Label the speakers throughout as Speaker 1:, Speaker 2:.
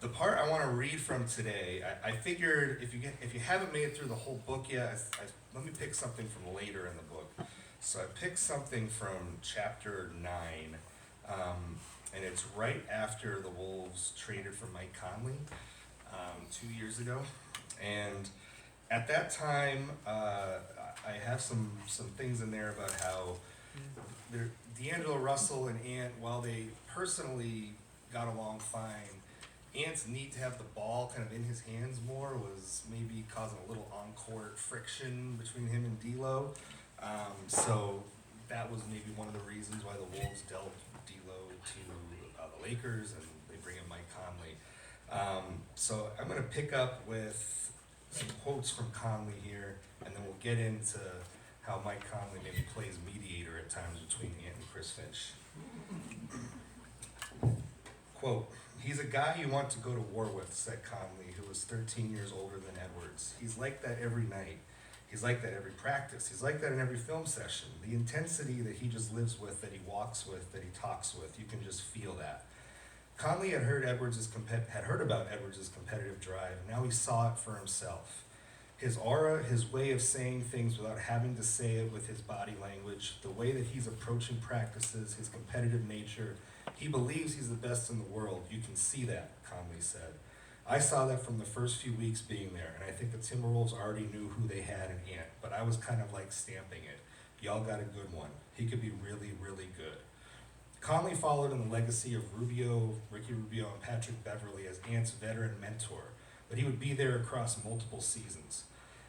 Speaker 1: The part I want to read from today, I figured if you haven't made it through the whole book yet, let me pick something from later in the book. So I picked something from chapter 9, and it's right after the Wolves traded for Mike Conley 2 years ago. And at that time, I have some things in there about how D'Angelo Russell and Ant, while they personally got along fine, Ant's need to have the ball kind of in his hands more was maybe causing a little on-court friction between him and D'Lo. So that was maybe one of the reasons why the Wolves dealt D'Lo to the Lakers, and they bring in Mike Conley. So I'm going to pick up with some quotes from Conley here, and then we'll get into how Mike Conley maybe plays mediator at times between Ant and Chris Finch. Quote, "He's a guy you want to go to war with," said Conley, who was 13 years older than Edwards. "He's like that every night. He's like that every practice. He's like that in every film session. The intensity that he just lives with, that he walks with, that he talks with, you can just feel that." Conley had heard about Edwards' competitive drive, and now he saw it for himself. His aura, his way of saying things without having to say it with his body language, the way that he's approaching practices, his competitive nature. He believes he's the best in the world. You can see that, Conley said. "I saw that from the first few weeks being there, and I think the Timberwolves already knew who they had in Ant, but I was kind of like stamping it. Y'all got a good one. He could be really, really good." Conley followed in the legacy of Ricky Rubio, and Patrick Beverley as Ant's veteran mentor, but he would be there across multiple seasons.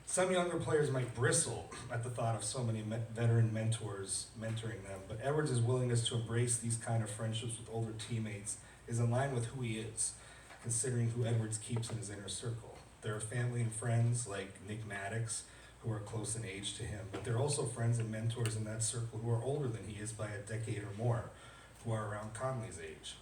Speaker 1: Some younger players might bristle at the thought of so many veteran mentors mentoring them, but Edwards' willingness to embrace these kind of friendships with older teammates is in line with who he is, considering who Edwards keeps in his inner circle. There are family and friends like Nick Maddox, who are close in age to him, but there are also friends and mentors in that circle who are older than he is by a decade or more, who are around Conley's age.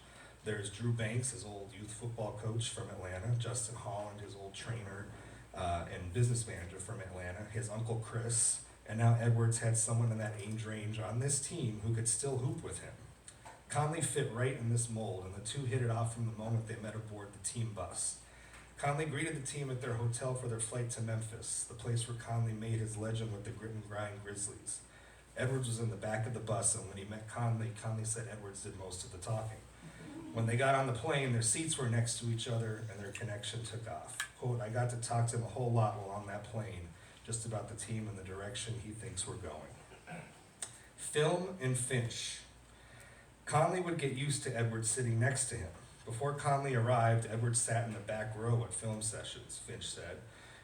Speaker 1: There's Drew Banks, his old youth football coach from Atlanta, Justin Holland, his old trainer and business manager from Atlanta, his uncle Chris, and now Edwards had someone in that age range on this team who could still hoop with him. Conley fit right in this mold, and the two hit it off from the moment they met aboard the team bus. Conley greeted the team at their hotel for their flight to Memphis, the place where Conley made his legend with the Grit and Grind Grizzlies. Edwards was in the back of the bus, and when he met Conley, Conley said Edwards did most of the talking. When they got on the plane, their seats were next to each other, and their connection took off. Quote, "I got to talk to him a whole lot while on that plane, just about the team and the direction he thinks we're going." Film and Finch. Conley would get used to Edwards sitting next to him. Before Conley arrived, Edwards sat in the back row at film sessions, Finch said.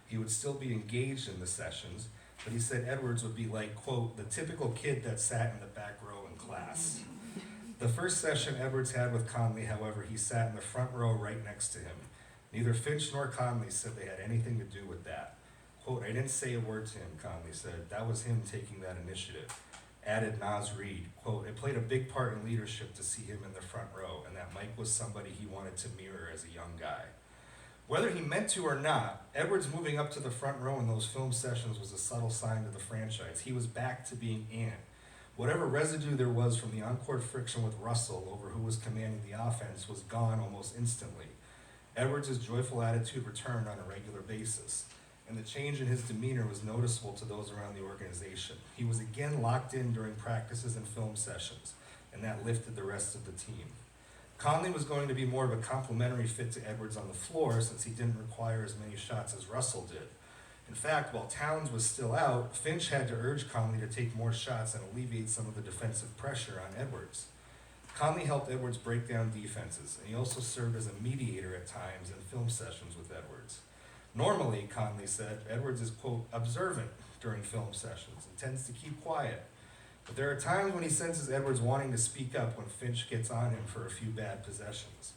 Speaker 1: He would still be engaged in the sessions, but he said Edwards would be like, quote, "the typical kid that sat in the back row in class." The first session Edwards had with Conley, however, he sat in the front row right next to him. Neither Finch nor Conley said they had anything to do with that. Quote, "I didn't say a word to him," Conley said. "That was him taking that initiative." Added Nas Reed, quote, "It played a big part in leadership to see him in the front row, and that Mike was somebody he wanted to mirror as a young guy." Whether he meant to or not, Edwards moving up to the front row in those film sessions was a subtle sign to the franchise. He was back to being Ant. Whatever residue there was from the on-court friction with Russell over who was commanding the offense was gone almost instantly. Edwards' joyful attitude returned on a regular basis, and the change in his demeanor was noticeable to those around the organization. He was again locked in during practices and film sessions, and that lifted the rest of the team. Conley was going to be more of a complementary fit to Edwards on the floor since he didn't require as many shots as Russell did. In fact, while Towns was still out, Finch had to urge Conley to take more shots and alleviate some of the defensive pressure on Edwards. Conley helped Edwards break down defenses, and he also served as a mediator at times in film sessions with Edwards. Normally, Conley said, Edwards is, quote, "observant" during film sessions and tends to keep quiet. But there are times when he senses Edwards wanting to speak up when Finch gets on him for a few bad possessions.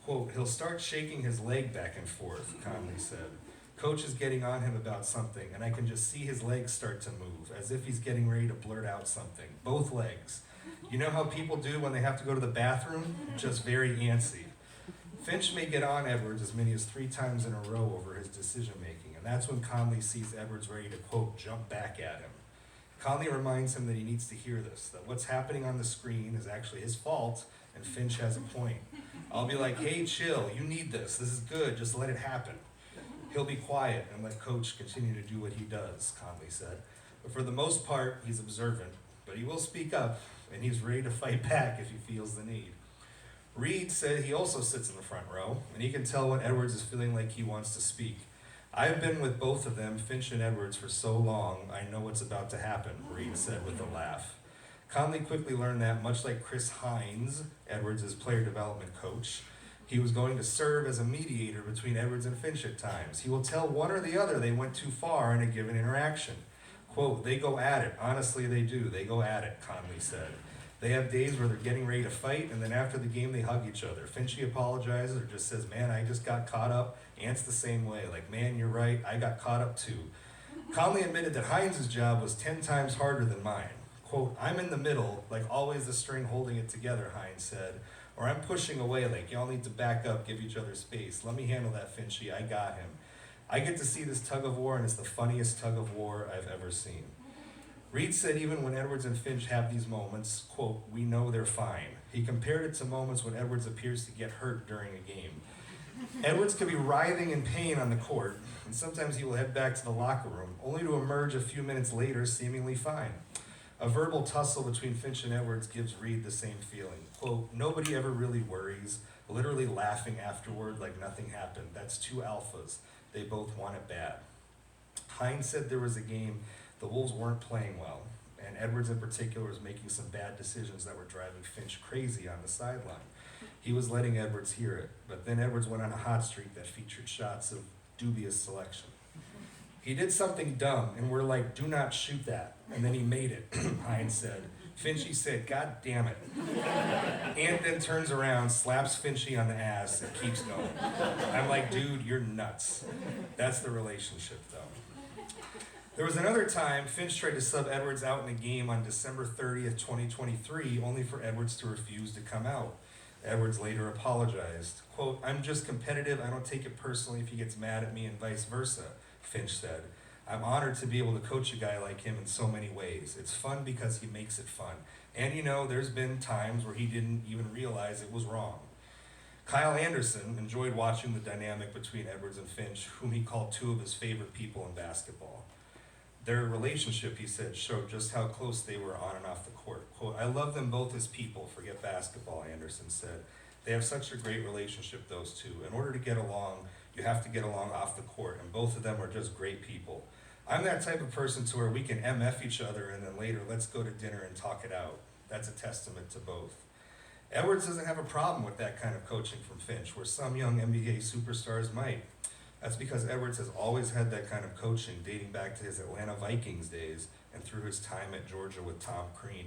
Speaker 1: Quote, "He'll start shaking his leg back and forth," Conley said. "Coach is getting on him about something, and I can just see his legs start to move, as if he's getting ready to blurt out something. Both legs. You know how people do when they have to go to the bathroom? Just very antsy." Finch may get on Edwards as many as 3 times in a row over his decision-making, and that's when Conley sees Edwards ready to, quote, "jump back at him." Conley reminds him that he needs to hear this, that what's happening on the screen is actually his fault, and Finch has a point. I'll be like, hey, chill, you need this. This is good. Just let it happen. He'll be quiet and let Coach continue to do what he does, Conley said. But for the most part, he's observant. But he will speak up, and he's ready to fight back if he feels the need. Reed said he also sits in the front row, and he can tell when Edwards is feeling like he wants to speak. I've been with both of them, Finch and Edwards, for so long, I know what's about to happen, Reed said with a laugh. Conley quickly learned that, much like Chris Hines, Edwards' player development coach, he was going to serve as a mediator between Edwards and Finch at times. He will tell one or the other they went too far in a given interaction. Quote, they go at it. Honestly, they do. They go at it, Conley said. They have days where they're getting ready to fight, and then after the game, they hug each other. Finchy apologizes or just says, man, I just got caught up. Ant's the same way. Like, man, you're right. I got caught up too. Conley admitted that Hines' job was 10 times harder than mine. Quote, I'm in the middle, like always the string holding it together, Hines said. Or I'm pushing away, like y'all need to back up, give each other space. Let me handle that, Finchy. I got him. I get to see this tug of war, and it's the funniest tug of war I've ever seen. Reed said even when Edwards and Finch have these moments, quote, we know they're fine. He compared it to moments when Edwards appears to get hurt during a game. Edwards could be writhing in pain on the court, and sometimes he will head back to the locker room, only to emerge a few minutes later seemingly fine. A verbal tussle between Finch and Edwards gives Reed the same feeling. Quote, nobody ever really worries, literally laughing afterward like nothing happened. That's two alphas. They both want it bad. Hine said there was a game the Wolves weren't playing well, and Edwards in particular was making some bad decisions that were driving Finch crazy on the sideline. He was letting Edwards hear it, but then Edwards went on a hot streak that featured shots of dubious selection. He did something dumb, and we're like, do not shoot that. And then he made it, Hines said. Finchy said, God damn it. Ant then turns around, slaps Finchy on the ass, and keeps going. I'm like, dude, you're nuts. That's the relationship, though. There was another time Finch tried to sub Edwards out in a game on December 30th, 2023, only for Edwards to refuse to come out. Edwards later apologized. Quote, I'm just competitive. I don't take it personally if he gets mad at me and vice versa, Finch said. I'm honored to be able to coach a guy like him in so many ways. It's fun because he makes it fun. And you know, there's been times where he didn't even realize it was wrong. Kyle Anderson enjoyed watching the dynamic between Edwards and Finch, whom he called two of his favorite people in basketball. Their relationship, he said, showed just how close they were on and off the court. Quote, I love them both as people, forget basketball, Anderson said. They have such a great relationship, those two. In order to get along, you have to get along off the court, and both of them are just great people. I'm that type of person to where we can MF each other and then later let's go to dinner and talk it out. That's a testament to both. Edwards doesn't have a problem with that kind of coaching from Finch, where some young NBA superstars might. That's because Edwards has always had that kind of coaching dating back to his Atlanta Vikings days and through his time at Georgia with Tom Crean.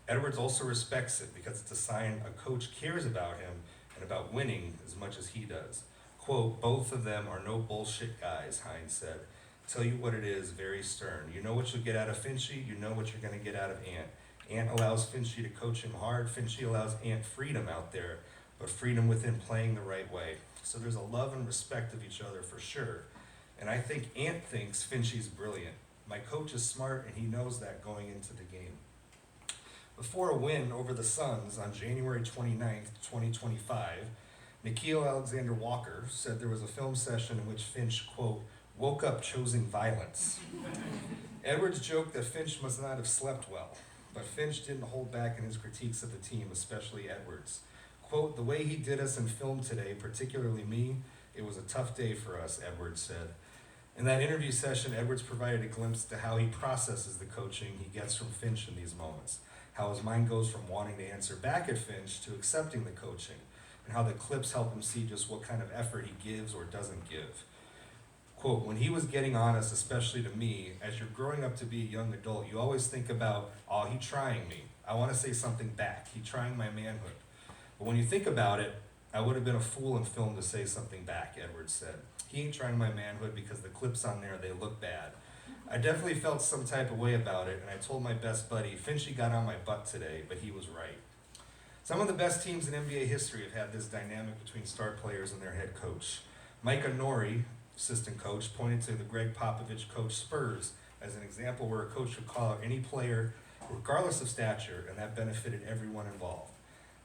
Speaker 1: Edwards also respects it because it's a sign a coach cares about him and about winning as much as he does. Quote, both of them are no bullshit guys, Hines said. Tell you what it is, very stern. You know what you'll get out of Finchy, you know what you're going to get out of Ant. Ant allows Finchy to coach him hard, Finchy allows Ant freedom out there, but freedom within playing the right way. So there's a love and respect of each other for sure. And I think Ant thinks Finchy's brilliant. My coach is smart and he knows that going into the game. Before a win over the Suns on January 29th, 2025, Nickeil Alexander-Walker said there was a film session in which Finch, quote, woke up choosing violence. Edwards joked that Finch must not have slept well, but Finch didn't hold back in his critiques of the team, especially Edwards. Quote, the way he did us in film today, particularly me, it was a tough day for us, Edwards said. In that interview session, Edwards provided a glimpse to how he processes the coaching he gets from Finch in these moments, how his mind goes from wanting to answer back at Finch to accepting the coaching, and how the clips help him see just what kind of effort he gives or doesn't give. Quote, when he was getting honest, especially to me, as you're growing up to be a young adult, you always think about, oh, he trying me. I want to say something back. He trying my manhood. But when you think about it, I would have been a fool in film to say something back, Edwards said. He ain't trying my manhood because the clips on there, they look bad. I definitely felt some type of way about it, and I told my best buddy, Finchy got on my butt today, but he was right. Some of the best teams in NBA history have had this dynamic between star players and their head coach. Micah Nori, assistant coach, pointed to the Greg Popovich coach Spurs as an example where a coach would call out any player regardless of stature, and that benefited everyone involved.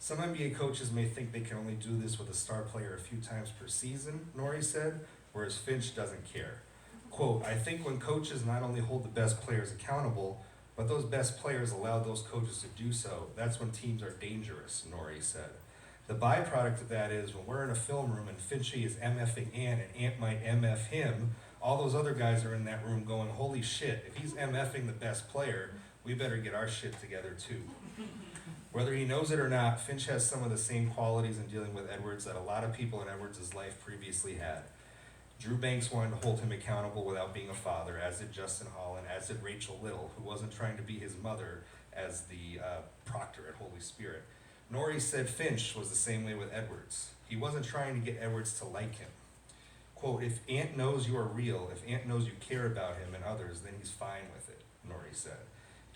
Speaker 1: Some NBA coaches may think they can only do this with a star player a few times per season, Norrie said, whereas Finch doesn't care. Quote, I think when coaches not only hold the best players accountable, but those best players allow those coaches to do so, that's when teams are dangerous, Norrie said. The byproduct of that is when we're in a film room and Finchy is MFing Ant and Ant might MF him, all those other guys are in that room going, holy shit, if he's MFing the best player, we better get our shit together too. Whether he knows it or not, Finch has some of the same qualities in dealing with Edwards that a lot of people in Edwards' life previously had. Drew Banks wanted to hold him accountable without being a father, as did Justin Holland, as did Rachel Little, who wasn't trying to be his mother as the proctor at Holy Spirit. Norrie said Finch was the same way with Edwards. He wasn't trying to get Edwards to like him. Quote, if Ant knows you are real, if Ant knows you care about him and others, then he's fine with it, Norrie said.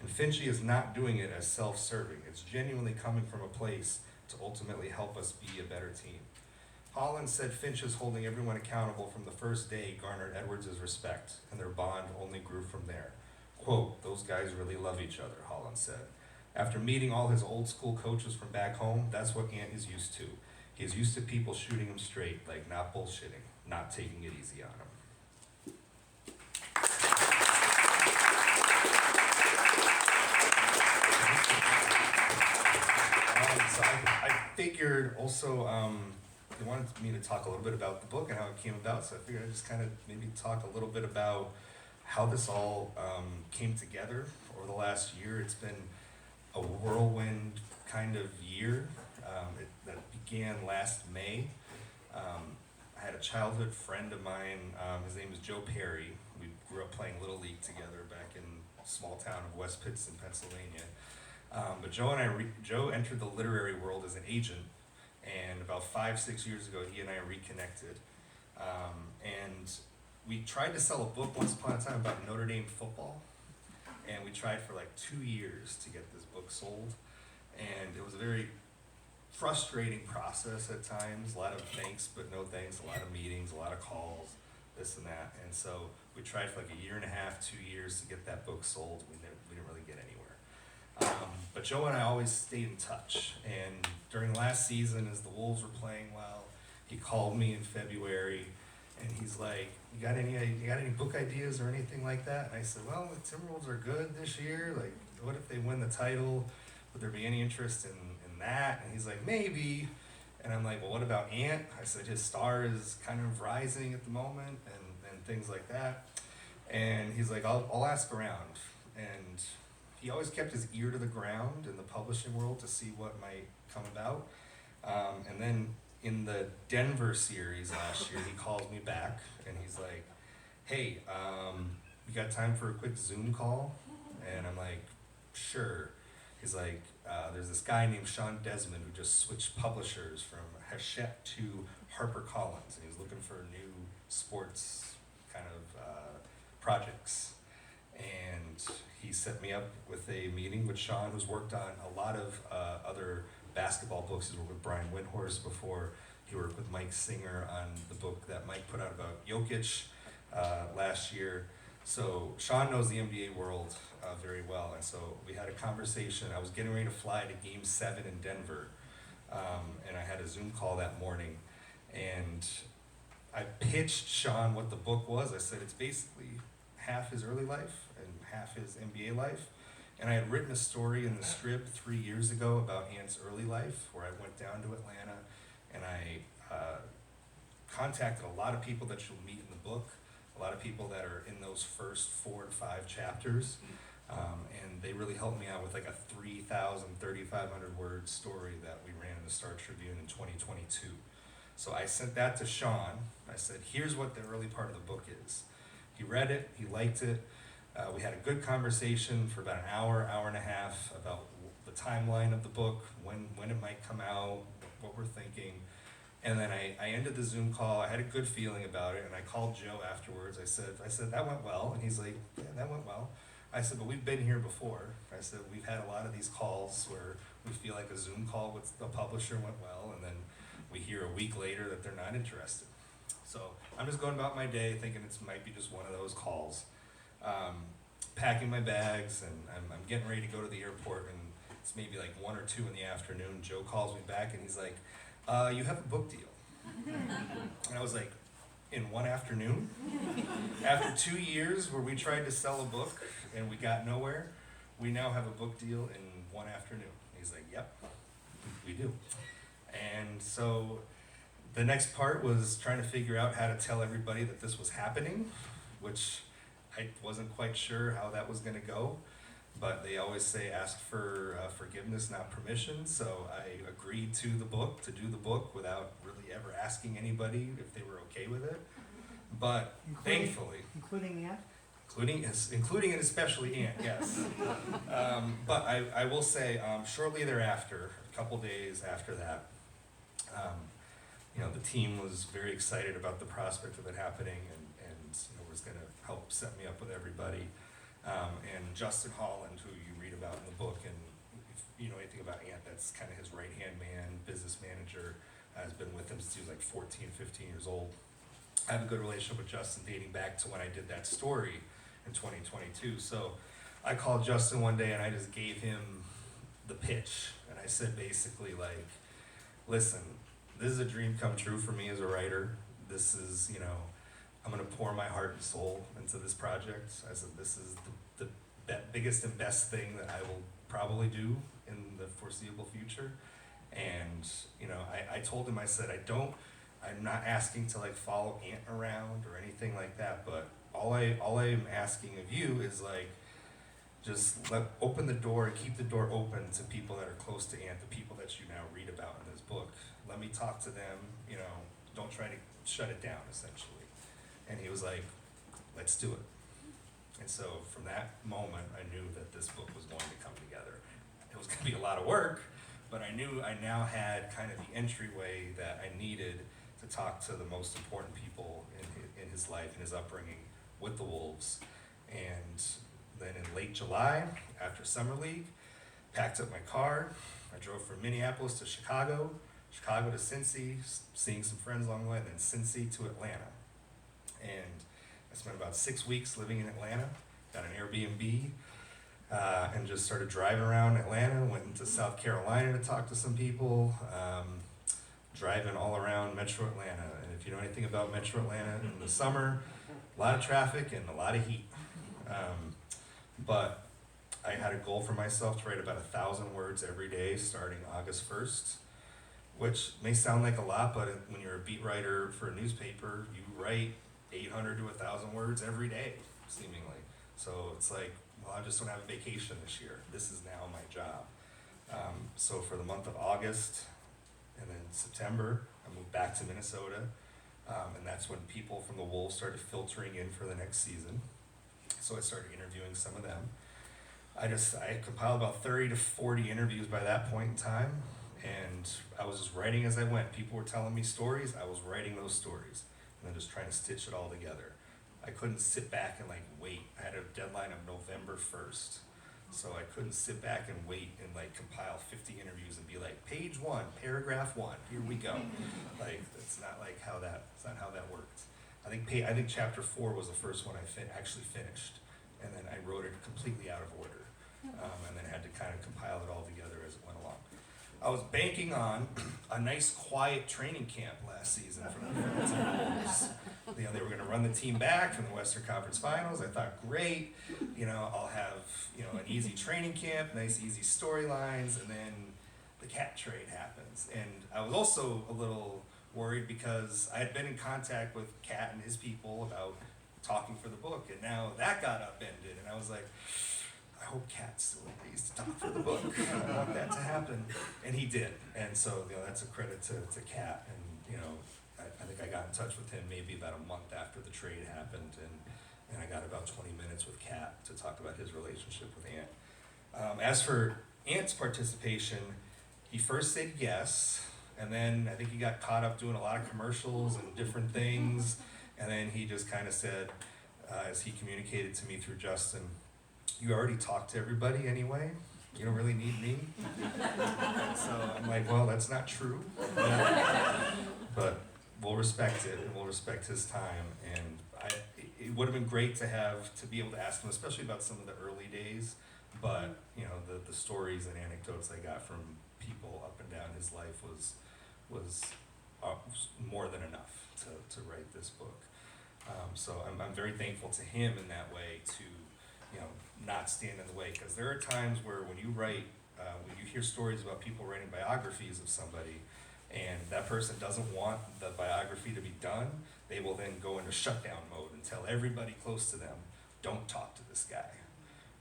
Speaker 1: And Finchy is not doing it as self-serving. It's genuinely coming from a place to ultimately help us be a better team. Holland said Finch's holding everyone accountable from the first day garnered Edwards' respect, and their bond only grew from there. Quote, those guys really love each other, Holland said. After meeting all his old school coaches from back home, that's what Ant is used to. He is used to people shooting him straight, like not bullshitting, not taking it easy on him. So I figured also, they wanted me to talk a little bit about the book and how it came about, so I figured I'd just kind of maybe talk a little bit about how this all came together over the last year. It's been a whirlwind kind of year that began last May. I had a childhood friend of mine, his name is Joe Perry. We grew up playing Little League together back in a small town of West Pittston, Pennsylvania. But Joe entered the literary world as an agent, and about 5-6 years ago, he and I reconnected. And we tried to sell a book once upon a time about Notre Dame football, and we tried for like 2 years to get this book sold, and it was a very frustrating process at times, a lot of thanks but no thanks, a lot of meetings, a lot of calls, this and that, and so we tried for like 1.5 years, 2 years to get that book sold. We didn't really get anywhere. But Joe and I always stayed in touch, and during last season, as the Wolves were playing well, he called me in February, and he's like, you got any book ideas or anything like that? And I said, well, the Timberwolves are good this year, like, what if they win the title? Would there be any interest in that? And he's like, maybe. And I'm like, well, what about Ant? I said, his star is kind of rising at the moment, and things like that. And he's like, I'll ask around. And he always kept his ear to the ground in the publishing world to see what might come about. And then in the Denver series last year, he calls me back and he's like, hey, you got time for a quick Zoom call? And I'm like, sure. He's like, there's this guy named Sean Desmond who just switched publishers from Hachette to HarperCollins, and he's looking for new sports kind of projects. And he set me up with a meeting with Sean, who's worked on a lot of other basketball books. He's worked with Brian Windhorst before. He worked with Mike Singer on the book that Mike put out about Jokic last year. So Sean knows the NBA world very well, and so we had a conversation. I was getting ready to fly to Game 7 in Denver, and I had a Zoom call that morning, and I pitched Sean what the book was. I said it's basically half his early life and half his NBA life. And I had written a story in the Strip 3 years ago about Ant's early life, where I went down to Atlanta and I contacted a lot of people that you'll meet in the book, a lot of people that are in those first 4 to 5 chapters. And they really helped me out with like a 3,500 word story that we ran in the Star Tribune in 2022. So I sent that to Sean. I said, here's what the early part of the book is. He read it, he liked it. We had a good conversation for about an hour, hour and a half about the timeline of the book, when it might come out, what we're thinking. And then I ended the Zoom call. I had a good feeling about it, and I called Joe afterwards. I said, that went well. And he's like, yeah, that went well. I said, but we've been here before. I said, we've had a lot of these calls where we feel like a Zoom call with the publisher went well, and then we hear a week later that they're not interested. So I'm just going about my day thinking it might be just one of those calls. Packing my bags, and I'm getting ready to go to the airport, and It's maybe like 1 or 2 in the afternoon. Joe calls me back and he's like, you have a book deal. And I was like, in one afternoon? After 2 years where we tried to sell a book and we got nowhere, we now have a book deal in one afternoon. He's like, yep, we do. And so the next part was trying to figure out how to tell everybody that this was happening, which I wasn't quite sure how that was gonna go. But they always say ask for forgiveness, not permission. So I agreed to do the book without really ever asking anybody if they were okay with it. But thankfully,
Speaker 2: including Aunt?
Speaker 1: including and especially Aunt, yes. But I will say, shortly thereafter, a couple days after that, the team was very excited about the prospect of it happening, and was going to help set me up with everybody. And Justin Holland, who you read about in the book, and if you know anything about Ant, that's kind of his right-hand man, business manager, has been with him since he was like 14, 15 years old. I have a good relationship with Justin dating back to when I did that story in 2022. So I called Justin one day and I just gave him the pitch. And I said basically like, listen, this is a dream come true for me as a writer. This is, I'm gonna pour my heart and soul into this project. I said, this is the biggest and best thing that I will probably do in the foreseeable future. And, I told him, I said, I'm not asking to like follow Ant around or anything like that, but all I'm asking of you is like, just open the door and keep the door open to people that are close to Ant, the people that you now read about in this book. Let me talk to them, don't try to shut it down, essentially. And he was like, let's do it. And so from that moment, I knew that this book was going to come together. It was going to be a lot of work, but I knew I now had kind of the entryway that I needed to talk to the most important people in his life and his upbringing with the Wolves. And then in late July, after Summer League, packed up my car. I drove from Minneapolis to Chicago to Cincy, seeing some friends along the way, and then Cincy to Atlanta. And I spent about 6 weeks living in Atlanta, got an Airbnb, and just started driving around Atlanta, went into South Carolina to talk to some people, driving all around Metro Atlanta. And if you know anything about Metro Atlanta in the summer, a lot of traffic and a lot of heat. But I had a goal for myself to write about 1,000 words every day starting August 1st, which may sound like a lot, but when you're a beat writer for a newspaper, you write 800 to 1,000 words every day, seemingly. So it's like, well, I just don't have a vacation this year. This is now my job. So for the month of August and then September, I moved back to Minnesota. And that's when people from the Wolves started filtering in for the next season. So I started interviewing some of them. I compiled about 30 to 40 interviews by that point in time. And I was just writing as I went. People were telling me stories. I was writing those stories and then just trying to stitch it all together. I couldn't sit back and like wait. I had a deadline of November 1st. So I couldn't sit back and wait and like compile 50 interviews and be like, page 1, paragraph 1, here we go. Like, it's not how that worked. I think chapter 4 was the first one I actually finished. And then I wrote it completely out of order. And then had to kind of compile it all together as it went along. I was banking on a nice quiet training camp last season from the Wolves. They were going to run the team back from the Western Conference Finals. I thought, great, I'll have an easy training camp, nice easy storylines, and then the Cat trade happens. And I was also a little worried because I had been in contact with Cat and his people about talking for the book, and now that got upended, and I was like, I hope Cat still agrees to talk for the book. I want that to happen. And he did. And so, that's a credit to Cat. And, I think I got in touch with him maybe about a month after the trade happened. And I got about 20 minutes with Cat to talk about his relationship with Ant. As for Ant's participation, he first said yes. And then I think he got caught up doing a lot of commercials and different things. And then he just kind of said, as he communicated to me through Justin, you already talked to everybody anyway. You don't really need me. So I'm like, well, that's not true. But we'll respect it, and we'll respect his time. And it would have been great to be able to ask him, especially about some of the early days, but the stories and anecdotes I got from people up and down his life was more than enough to write this book. So I'm very thankful to him in that way to not stand in the way, because there are times where when you write, when you hear stories about people writing biographies of somebody, and that person doesn't want the biography to be done, they will then go into shutdown mode and tell everybody close to them, don't talk to this guy,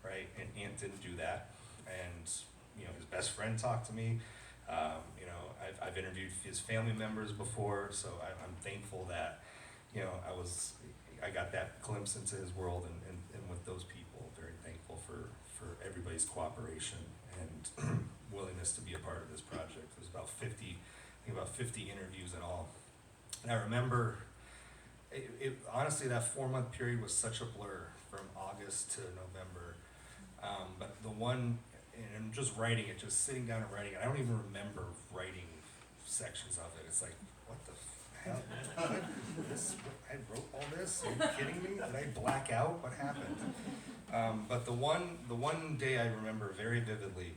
Speaker 1: right? And Ant didn't do that, and his best friend talked to me. I've interviewed his family members before, so I'm thankful that I got that glimpse into his world, and with those people, very thankful for everybody's cooperation and willingness to be a part of this project. It was about 50 interviews in all. And I remember, honestly, that 4-month period was such a blur from August to November. But the one, and just writing it, just sitting down and writing it, I don't even remember writing sections of it. It's like, what the hell? I wrote all this? Are you kidding me? Did I black out? What happened? But the one day I remember very vividly,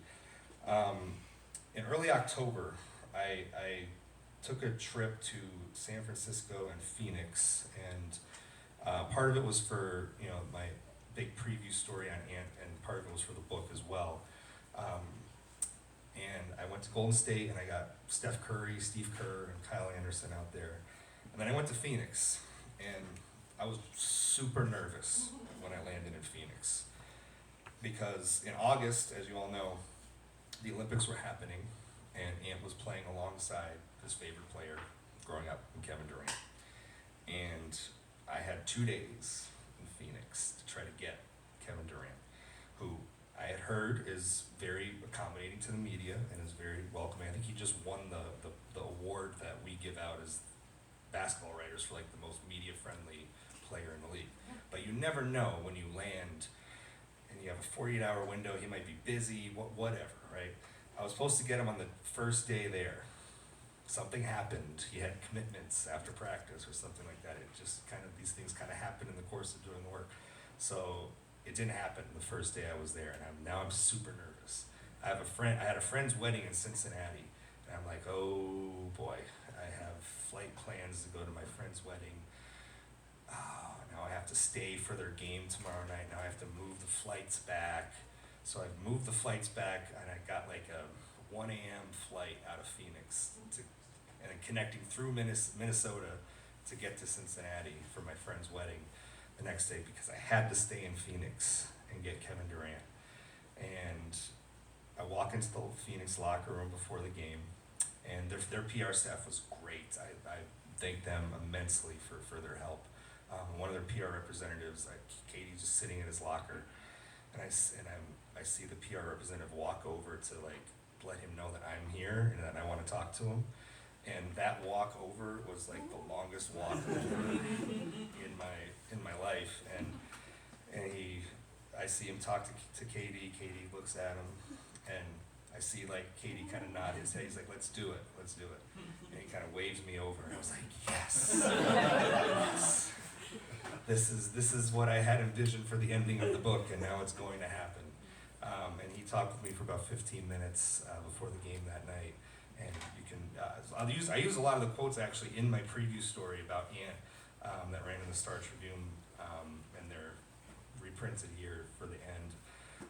Speaker 1: in early October, I took a trip to San Francisco and Phoenix, and part of it was for my big preview story on Ant, and part of it was for the book as well. And I went to Golden State, and I got Steph Curry, Steve Kerr, and Kyle Anderson out there. And then I went to Phoenix, and I was super nervous when I landed in Phoenix, because in August, as you all know, the Olympics were happening, and Ant was playing alongside his favorite player growing up, Kevin Durant. And I had 2 days in Phoenix to try to get Kevin Durant, who I had heard is very accommodating to the media and is very welcoming. I think he just won the award that we give out as basketball writers for like the most media-friendly player in the league. But you never know when you land and you have a 48-hour window, he might be busy, whatever, right? I was supposed to get him on the first day there. Something happened. He had commitments after practice or something like that. It just these things kind of happen in the course of doing the work. So it didn't happen the first day I was there, and now I'm super nervous. I had a friend's wedding in Cincinnati, and I'm like, oh boy, I have flight plans to go to my friend's wedding. Oh, now I have to stay for their game tomorrow night. Now I have to move the flights back. So I've moved the flights back, and I got like a 1 a.m. flight out of Phoenix and then connecting through Minnesota to get to Cincinnati for my friend's wedding the next day, because I had to stay in Phoenix and get Kevin Durant. And I walk into the Phoenix locker room before the game, and their PR staff was great. I thank them immensely for their help. One of their PR representatives, Katie's just sitting in his locker, and I see the PR representative walk over to like let him know that I'm here and that I want to talk to him. And that walk over was like the longest walk over in my life. And I see him talk to Katie. Katie looks at him, and I see like Katie kind of nod his head. He's like, let's do it. And he kind of waves me over, and I was like, yes, yes. This is what I had envisioned for the ending of the book, and now it's going to happen. And he talked with me for about 15 minutes before the game that night. And you can, I use a lot of the quotes actually in my preview story about Ant that ran in the Star Tribune, and they're reprinted here for the end.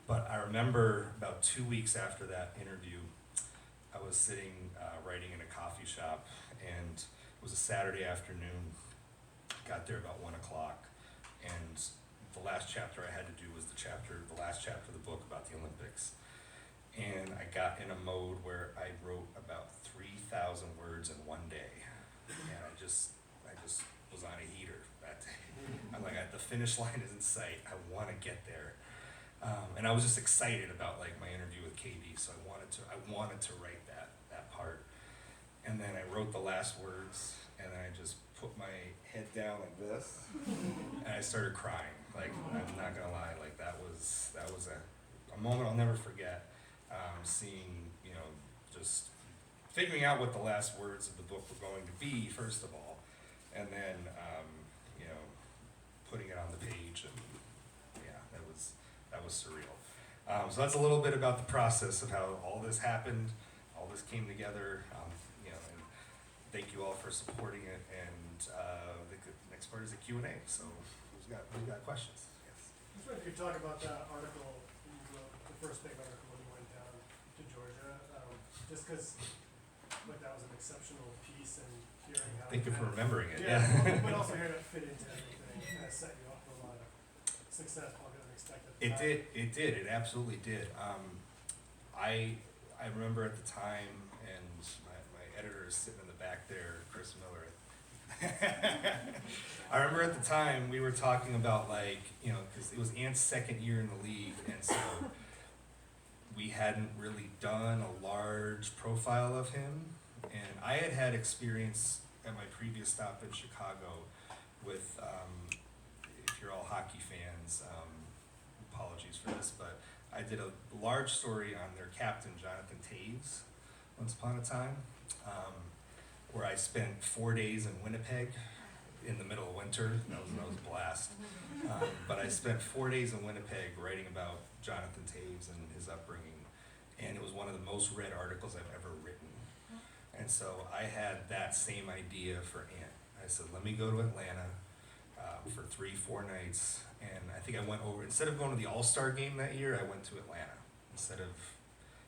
Speaker 1: But I remember about 2 weeks after that interview, I was sitting writing in a coffee shop, and it was a Saturday afternoon. Got there about 1 o'clock, and the last chapter I had to do was the last chapter of the book about the Olympics. And I got in a mode where I wrote about 3,000 words in one day, and I just was on a heater that day. I'm like, the finish line is in sight. I want to get there, and I was just excited about like my interview with Katie, so I wanted to write that part. And then I wrote the last words, and then I just put my head down like this, and I started crying. Like, I'm not gonna lie, like that was a moment I'll never forget. Seeing, just figuring out what the last words of the book were going to be, first of all, and then, putting it on the page, and yeah, that was surreal. So that's a little bit about the process of how all this happened, all this came together, and thank you all for supporting it. And the next part is a Q&A. So who's got questions? Yes.
Speaker 2: I was wondering if you could talk about that article you wrote, the first big article when you went down to Georgia, just because that was an exceptional piece, and hearing how.
Speaker 1: Thank you for remembering it.
Speaker 2: Yeah, but also hearing it fit into everything kind of set you up for a lot of success, probably unexpected.
Speaker 1: It did. It absolutely did. I remember at the time, and my editor is sitting in the back there, Chris Miller. I remember at the time we were talking about because it was Ant's second year in the league, and so we hadn't really done a large profile of him. And I had experience at my previous stop in Chicago with, if you're all hockey fans, apologies for this, but I did a large story on their captain, Jonathan Taves, once upon a time, where I spent 4 days in Winnipeg in the middle of winter. That was a blast. But I spent 4 days in Winnipeg writing about Jonathan Taves and his upbringing, and it was one of the most read articles I've ever written. And so I had that same idea for Ant. I said, let me go to Atlanta for 3-4 nights. And I think I went over, instead of going to the All-Star game that year, I went to Atlanta instead of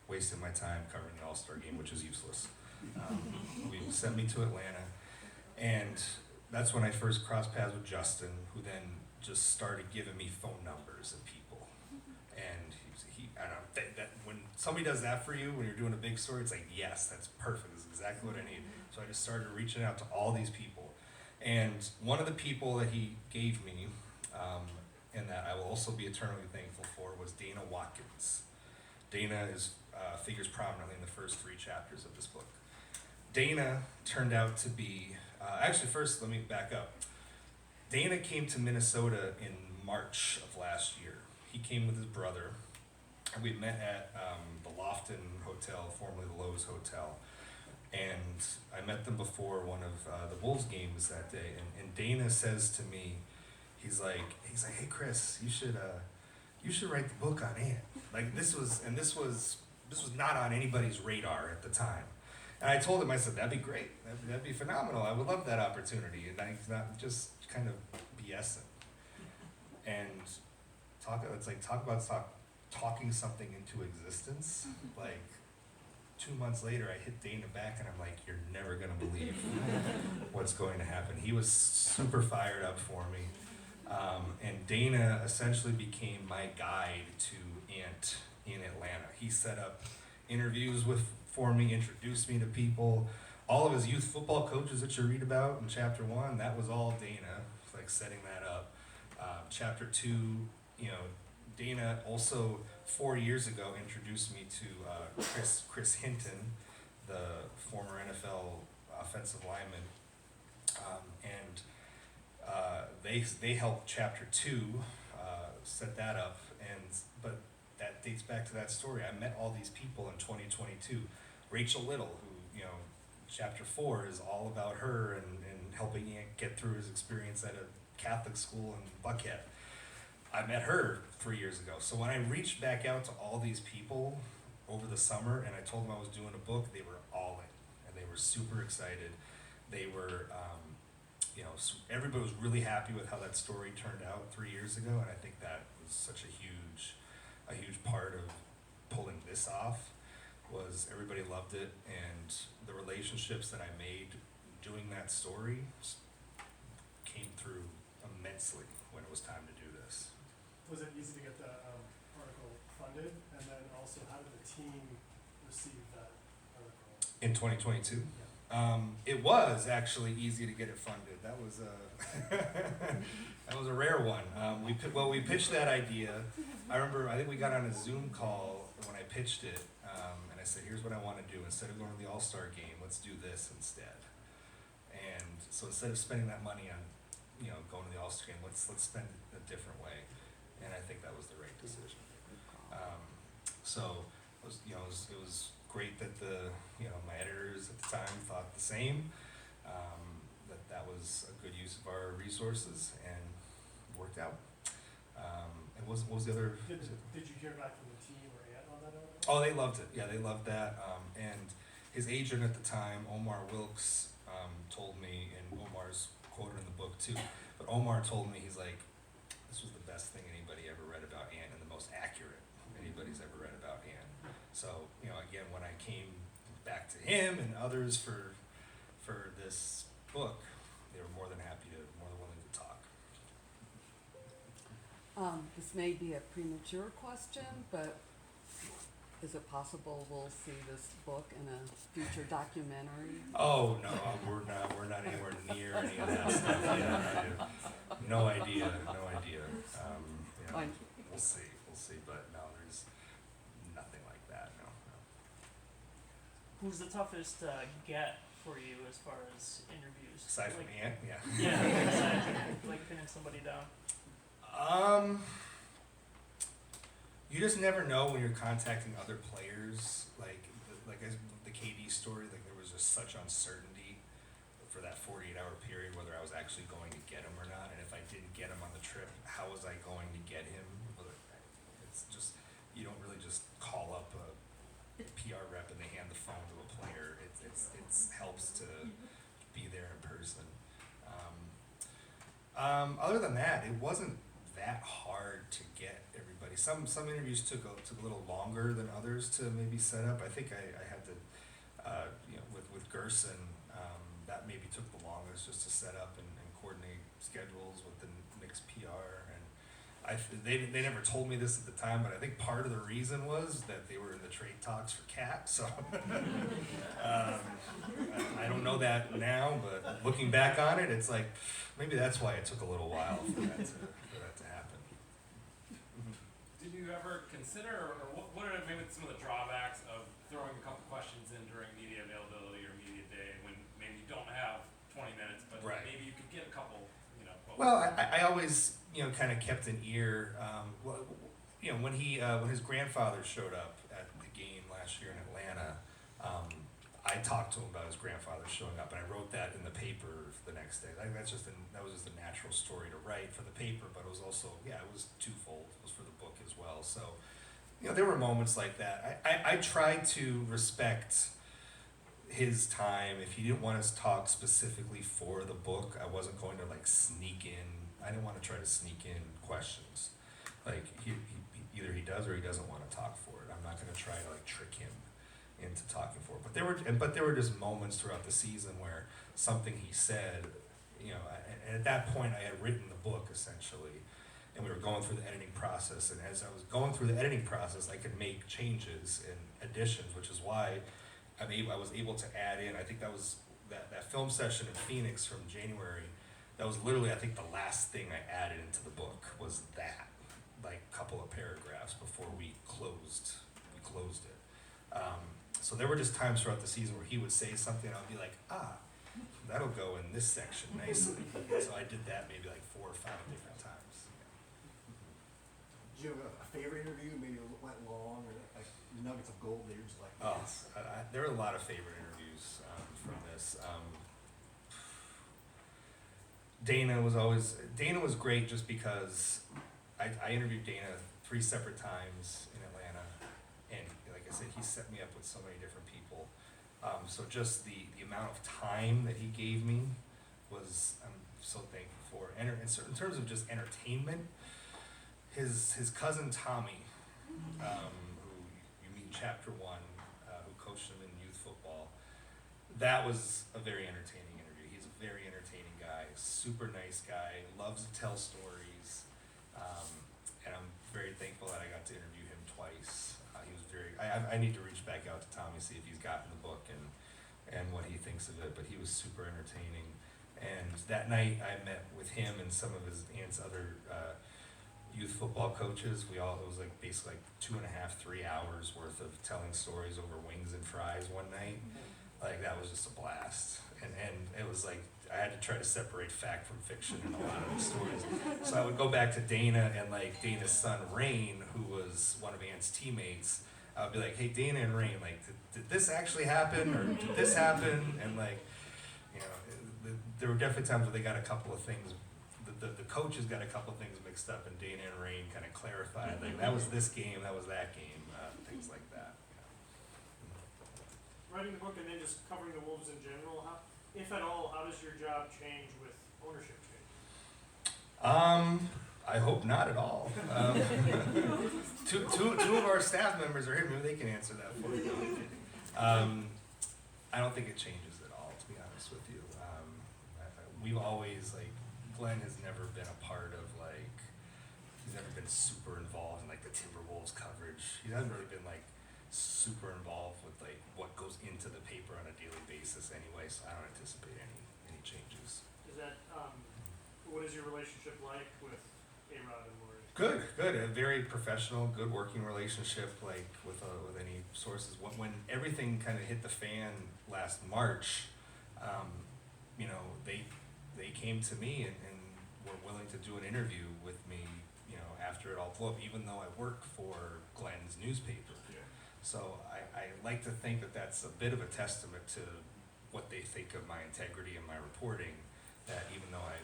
Speaker 1: wasting my time covering the All-Star game, which is useless. We sent me to Atlanta, and that's when I first crossed paths with Justin, who then just started giving me phone numbers of people. And I don't know, that when somebody does that for you, when you're doing a big story, it's like, yes, that's perfect. This is exactly what I need. So I just started reaching out to all these people. And one of the people that he gave me, and that I will also be eternally thankful for, was Dana Watkins. Dana figures prominently in the first 3 chapters of this book. Dana turned out to be, actually first let me back up. Dana came to Minnesota in March of last year. He came with his brother, and we met at the Lofton Hotel, formerly the Lowe's Hotel. And I met them before one of the Wolves games that day. And Dana says to me, he's like, hey Chris, you should write the book on Ant. This was not on anybody's radar at the time. And I told him, I said, that'd be great. That'd be phenomenal. I would love that opportunity. And he's not just kind of BSing. And talking something into existence. 2 months later, I hit Dana back and I'm like, you're never gonna believe what's going to happen. He was super fired up for me. And Dana essentially became my guide to Ant in Atlanta. He set up interviews for me, introduced me to people. All of his youth football coaches that you read about in chapter 1, that was all Dana, setting that up. Chapter 2, Dana also 4 years ago introduced me to Chris Hinton, the former NFL offensive lineman, and they helped chapter 2 set that up. But that dates back to that story. I met all these people in 2022. Rachel Little, who chapter 4 is all about her and helping Ant get through his experience at a Catholic school in Buckhead. I met her 3 years ago. So when I reached back out to all these people over the summer and I told them I was doing a book, they were all in and they were super excited. They were, everybody was really happy with how that story turned out 3 years ago, and I think that was such a huge part of pulling this off. Was everybody loved it, and the relationships that I made doing that story came through immensely when it was time to do this.
Speaker 2: Was it easy to get the article funded? And then also, how did the team receive that article?
Speaker 1: In 2022?
Speaker 2: Yeah.
Speaker 1: It was actually easy to get it funded. That was that was a rare one. We pitched that idea. I think we got on a Zoom call when I pitched it, and I said, here's what I want to do. Instead of going to the All-Star game, let's do this instead. And so instead of spending that money on going to the All-Star game, let's spend it a different way. And I think that was the right decision. So it was great that my editors at the time thought the same. That was a good use of our resources and worked out. And what was the other?
Speaker 2: Did you hear back from the team or Ant on that article?
Speaker 1: Oh, they loved it. Yeah, they loved that. And his agent at the time, Omar Wilkes, told me, and Omar's quoted in the book too, but Omar told me, he's like, this was the best thing anybody ever read about Ant and the most accurate anybody's ever read about Ant. So, again, when I came back to him and others for this book, they were more than willing to talk.
Speaker 3: This may be a premature question, but is it possible we'll see this book in a future documentary?
Speaker 1: Oh no, we're not anywhere near any of that stuff yet. No idea.
Speaker 3: Fine.
Speaker 1: We'll see, but no, there's nothing like that. No.
Speaker 4: Who's the toughest get for you as far as interviews?
Speaker 1: Aside from Ant, yeah.
Speaker 4: Yeah, aside from, like pinning somebody down.
Speaker 1: You just never know when you're contacting other players. Like as the KD story, like there was just such uncertainty for that 48-hour period whether I was actually going to get him or not, and if I didn't get him on the trip, how was I going to get him? It's just, you don't really just call up a PR rep and they hand the phone to a player. It helps to be there in person. Other than that, it wasn't that hard to get everybody. Some interviews took a little longer than others to maybe set up. I think I had to, with Gerson, that maybe took the longest just to set up and coordinate schedules with the Knicks PR. And they never told me this at the time, but I think part of the reason was that they were in the trade talks for Cat. So I don't know that now, but looking back on it, it's like maybe that's why it took a little while for that to happen.
Speaker 5: Did you ever consider, or what are maybe some of the drawbacks of throwing a couple questions in during media availability or media day when maybe you don't have 20 minutes, but
Speaker 1: Right.
Speaker 5: maybe you could get a couple, quotes?
Speaker 1: Well, I always, kind of kept an ear. When his grandfather showed up at the game last year in Atlanta, I talked to him about his grandfather showing up, and I wrote that in the paper the next day. That was just a natural story to write for the paper, but it was also, it was twofold. It was for the book as well. So, there were moments like that. I tried to respect his time. If he didn't want to talk specifically for the book, I wasn't going to sneak in. I didn't want to try to sneak in questions. He either he does or he doesn't want to talk for it. I'm not going to try to trick him into talking for it. But there were just moments throughout the season where something he said, and at that point I had written the book essentially, and we were going through the editing process. And as I was going through the editing process, I could make changes and additions, which is why I was able to add in. I think that was that film session in Phoenix from January. That was literally, I think, the last thing I added into the book was that, couple of paragraphs before we closed it. So there were just times throughout the season where he would say something, and I'd be like, that'll go in this section nicely. So I did that maybe 4 or 5 different times.
Speaker 6: Did you have a favorite interview? Maybe it went long, or nuggets of gold that you're just like,
Speaker 1: Oh,
Speaker 6: yes.
Speaker 1: there are a lot of favorite interviews from this. Dana was great just because I interviewed Dana 3 separate times in Atlanta, and like I said, he set me up with so many different people. So just the amount of time that he gave me I'm so thankful for. And in terms of just entertainment, his cousin Tommy, who you meet in chapter 1, who coached him in youth football, that was a very entertaining interview. He's a very entertaining guy, super nice guy, loves to tell stories, and I'm very thankful that I got to interview him twice. He was I need to reach back out to Tommy, see if he's gotten the book and what he thinks of it, but he was super entertaining. And that night I met with him and some of his aunt's other youth football coaches. It was basically 2.5, 3 hours worth of telling stories over wings and fries one night. That was just a blast. And it was I had to try to separate fact from fiction in a lot of the stories. So I would go back to Dana and Dana's son Rain, who was one of Ant's teammates. I would be like, hey, Dana and Rain, did this actually happen, or did this happen? And there were definitely times where they got a couple of things, the coaches got a couple things mixed up, and Dana and Rain kind of clarified, like, that was this game, that was that game, things like that.
Speaker 2: Writing the book and then just covering the Wolves in general, how, if at all, how does your job change with ownership change?
Speaker 1: I hope not at all. Two of our staff members are here, maybe they can answer that for you. I don't think it changes at all, to be honest with you. We've always, like, Glenn has never been a part of, like, he's never been super involved in, like, the Timberwolves coverage. He hasn't really been, like, super involved with, like, what goes into the paper on a daily basis anyway, so I don't anticipate any changes.
Speaker 2: Is that, what is your relationship like with A-Rod and Lori?
Speaker 1: Good. A very professional, good working relationship, like with any sources. When everything kind of hit the fan last March, you know, they came to me and were willing to do an interview with me, you know, after it all blew up, even though I work for Glenn's newspaper.
Speaker 2: Yeah.
Speaker 1: So I like to think that that's a bit of a testament to what they think of my integrity and my reporting, that even though I,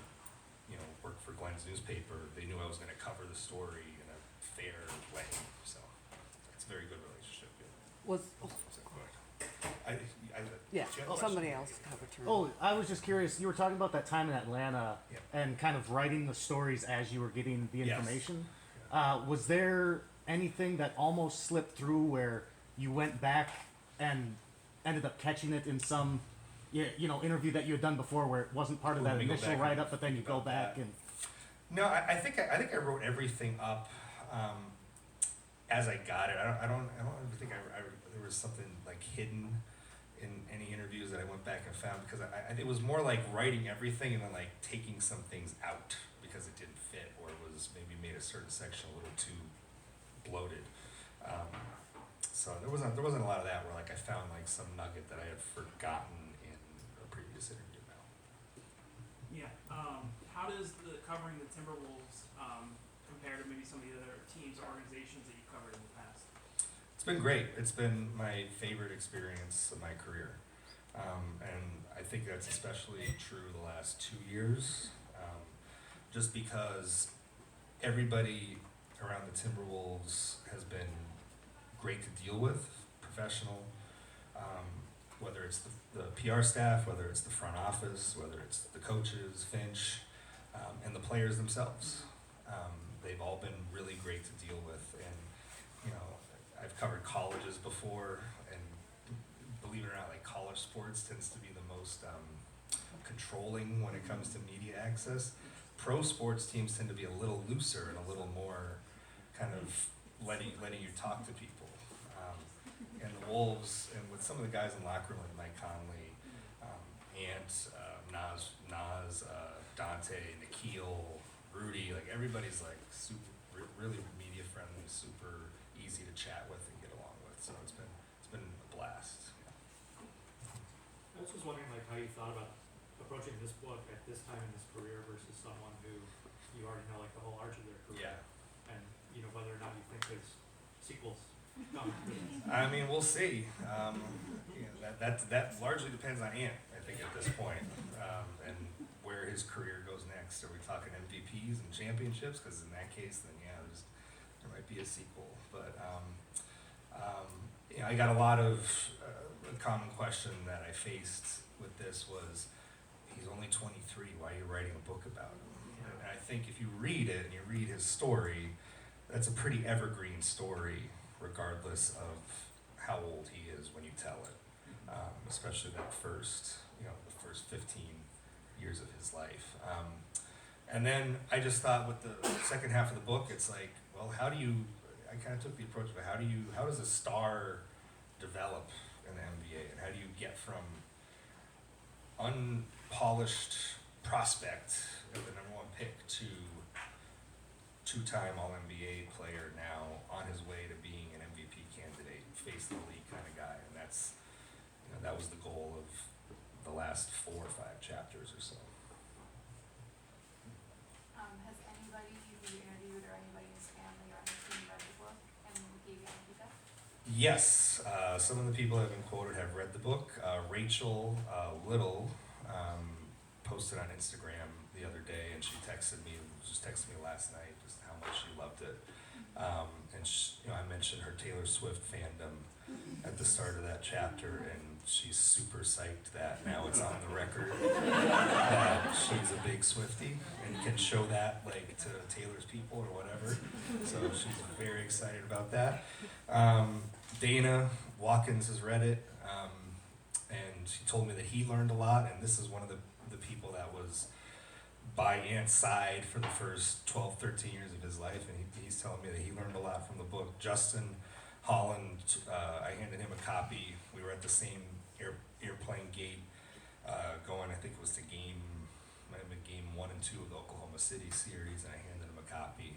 Speaker 1: you know, worked for Glenn's newspaper, they knew I was going to cover the story in a fair way. So it's a very good relationship.
Speaker 3: Was, yeah,
Speaker 1: do you have a
Speaker 3: somebody
Speaker 1: question?
Speaker 3: else have a turn.
Speaker 7: Oh, I was just curious. You were talking about that time in Atlanta
Speaker 1: Yeah.
Speaker 7: and kind of writing the stories as you were getting the
Speaker 1: Yes.
Speaker 7: information. Was there anything that almost slipped through where you went back and ended up catching it in some, you know, interview that you had done before where it wasn't part of
Speaker 1: Let
Speaker 7: that
Speaker 1: me go
Speaker 7: initial
Speaker 1: back and
Speaker 7: write up, but then you
Speaker 1: think
Speaker 7: go
Speaker 1: about
Speaker 7: back
Speaker 1: that.
Speaker 7: and
Speaker 1: No, I think I wrote everything up as I got it. I don't ever think there was something like hidden in any interviews that I went back and found, because it was more like writing everything and then like taking some things out because it didn't fit, or it was maybe made a certain section a little too bloated. So there wasn't a lot of that where like I found like some nugget that I had forgotten in a previous interview now.
Speaker 8: Yeah. How does the covering the Timberwolves compare to maybe some of the other teams or organizations that you've covered in the past?
Speaker 1: It's been great. It's been my favorite experience of my career. And I think that's especially true the last 2 years, just because everybody around the Timberwolves has been great to deal with, professional, whether it's the PR staff, whether it's the front office, whether it's the coaches, Finch, and the players themselves. They've all been really great to deal with, and you know, I've covered colleges before, and believe it or not, like college sports tends to be the most controlling when it comes to media access. Pro sports teams tend to be a little looser and a little more kind of letting you talk to people. And the Wolves, and with some of the guys in the locker room, like Mike Conley, Ant, Nas, Dante, Nikhil, Rudy, like everybody's like super, really media friendly, super easy to chat with and get along with. So it's been a blast.
Speaker 9: I was just wondering, like, how you thought about approaching this book at this time in his career versus someone who you already know, like, the whole arc of their career.
Speaker 1: Yeah.
Speaker 9: And, you know, whether or not you think there's sequels coming to this.
Speaker 1: I mean, we'll see. You know, that largely depends on Ant, I think, at this point, and where his career goes next. Are we talking MVPs and championships? Because in that case, then yeah, there might be a sequel. But you know, I got a lot of a common question that I faced with this was, he's only 23. Why are you writing a book about him? And I think if you read it and you read his story, that's a pretty evergreen story, regardless of how old he is when you tell it, especially that first 15 years of his life. And then I just thought with the second half of the book, it's like, well, I kind of took the approach of how does a star develop in the NBA, and how do you get from unpolished prospect at the #1 pick to two-time All-NBA player now on his way to being an MVP candidate, face the league kind of guy. And that's, you know, that was the goal of the last 4 or 5 chapters or so.
Speaker 10: Has anybody you interviewed or anybody in his family or on the team read the book and gave you any feedback?
Speaker 1: Yes, some of the people that have been quoted have read the book. Rachel Little posted on Instagram the other day, and she texted texted me last night just how much she loved it. And I mentioned her Taylor Swift fandom at the start of that chapter, and she's super psyched that now it's on the record that she's a big Swiftie and can show that like to Taylor's people or whatever. So she's very excited about that. Dana Watkins has read it, and she told me that he learned a lot, and this is one of the people that was by Ant's side for the first 12, 13 years of his life, and he's telling me that he learned a lot from the book. Justin Holland, I handed him a copy. We were at the same airplane gate going, I think it was to might have been game 1 and 2 of the Oklahoma City series, and I handed him a copy.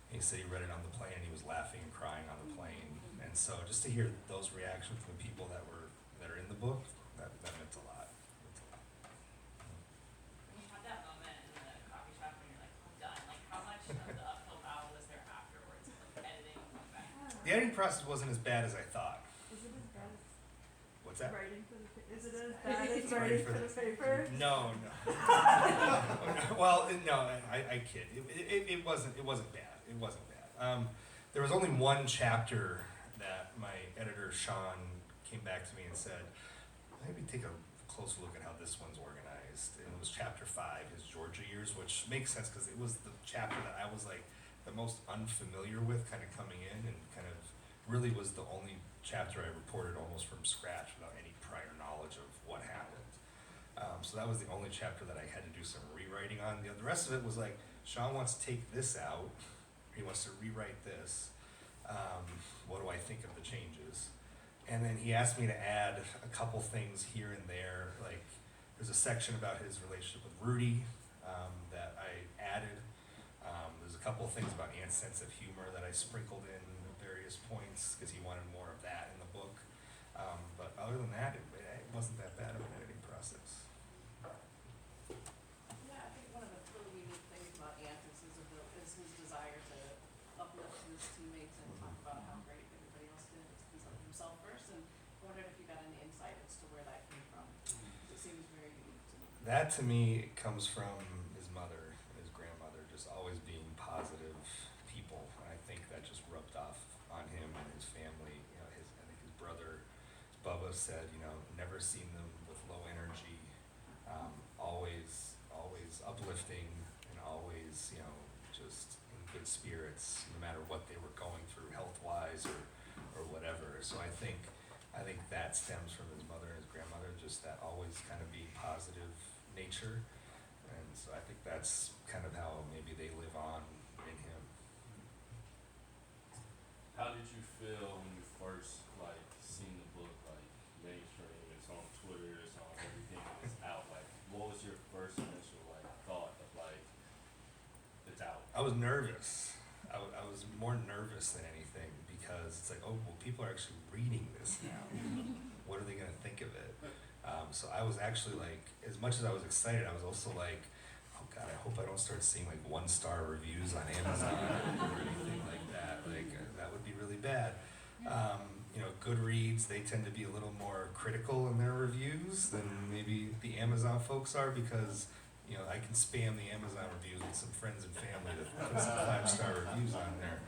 Speaker 1: And he said he read it on the plane, and he was laughing and crying on the plane. And so just to hear those reactions from the people that are in the book, that meant a lot.
Speaker 11: When you had that moment in the coffee shop when you're like, I'm done, like how much of the uphill battle was there afterwards, like editing and going back?
Speaker 1: The editing process wasn't as bad as I thought.
Speaker 12: Is it as bad as
Speaker 1: What's that?
Speaker 12: writing for the is it as bad as writing for the paper?
Speaker 1: No. Well, no, I kid. It wasn't bad. It wasn't bad. There was only one chapter that my editor Sean came back to me and said, maybe take a closer look at how this one's organized. And it was chapter 5, his Georgia years, which makes sense because it was the chapter that I was like the most unfamiliar with, kind of coming in, and kind of really was the only chapter I reported almost from scratch without any prior knowledge of what happened. So that was the only chapter that I had to do some rewriting on. The rest of it was like, Sean wants to take this out. He wants to rewrite this. What do I think of the changes? And then he asked me to add a couple things here and there. Like there's a section about his relationship with Rudy that I added. There's a couple of things about Ant's sense of humor that I sprinkled in at various points because he wanted more of that in the book. But other than that, it wasn't that bad of an editing process.
Speaker 3: Yeah, I think one of the really unique things about Ant is his desire to uplift his teammates and talk about how great everybody else did. He's like himself first, and I wondered if you got any insight as to where that came from. It seems very unique to me.
Speaker 1: That to me comes from his mother and his grandmother just always being positive people. And I think that just rubbed off on him and his family. I think his brother Bubba said, never seen them with low energy, always uplifting, and always, just in good spirits, no matter what they were going through health-wise or whatever. So I think that stems from his mother and his grandmother, just that always kind of being positive nature. And so I think that's kind of how maybe they live on in him.
Speaker 13: How did you feel when you first seen the book mainstream? It's on Twitter, it's on everything, it's out. What was your first initial thought of it's out?
Speaker 1: I was nervous. I was more nervous than anything because it's like, oh, well, people are actually reading this now. What are they going to think of it? So I was actually as much as I was excited, I was also like, oh God, I hope I don't start seeing 1-star reviews on Amazon or anything like that. That would be really bad. Goodreads, they tend to be a little more critical in their reviews than maybe the Amazon folks are because I can spam the Amazon reviews with some friends and family to put some 5-star reviews on there.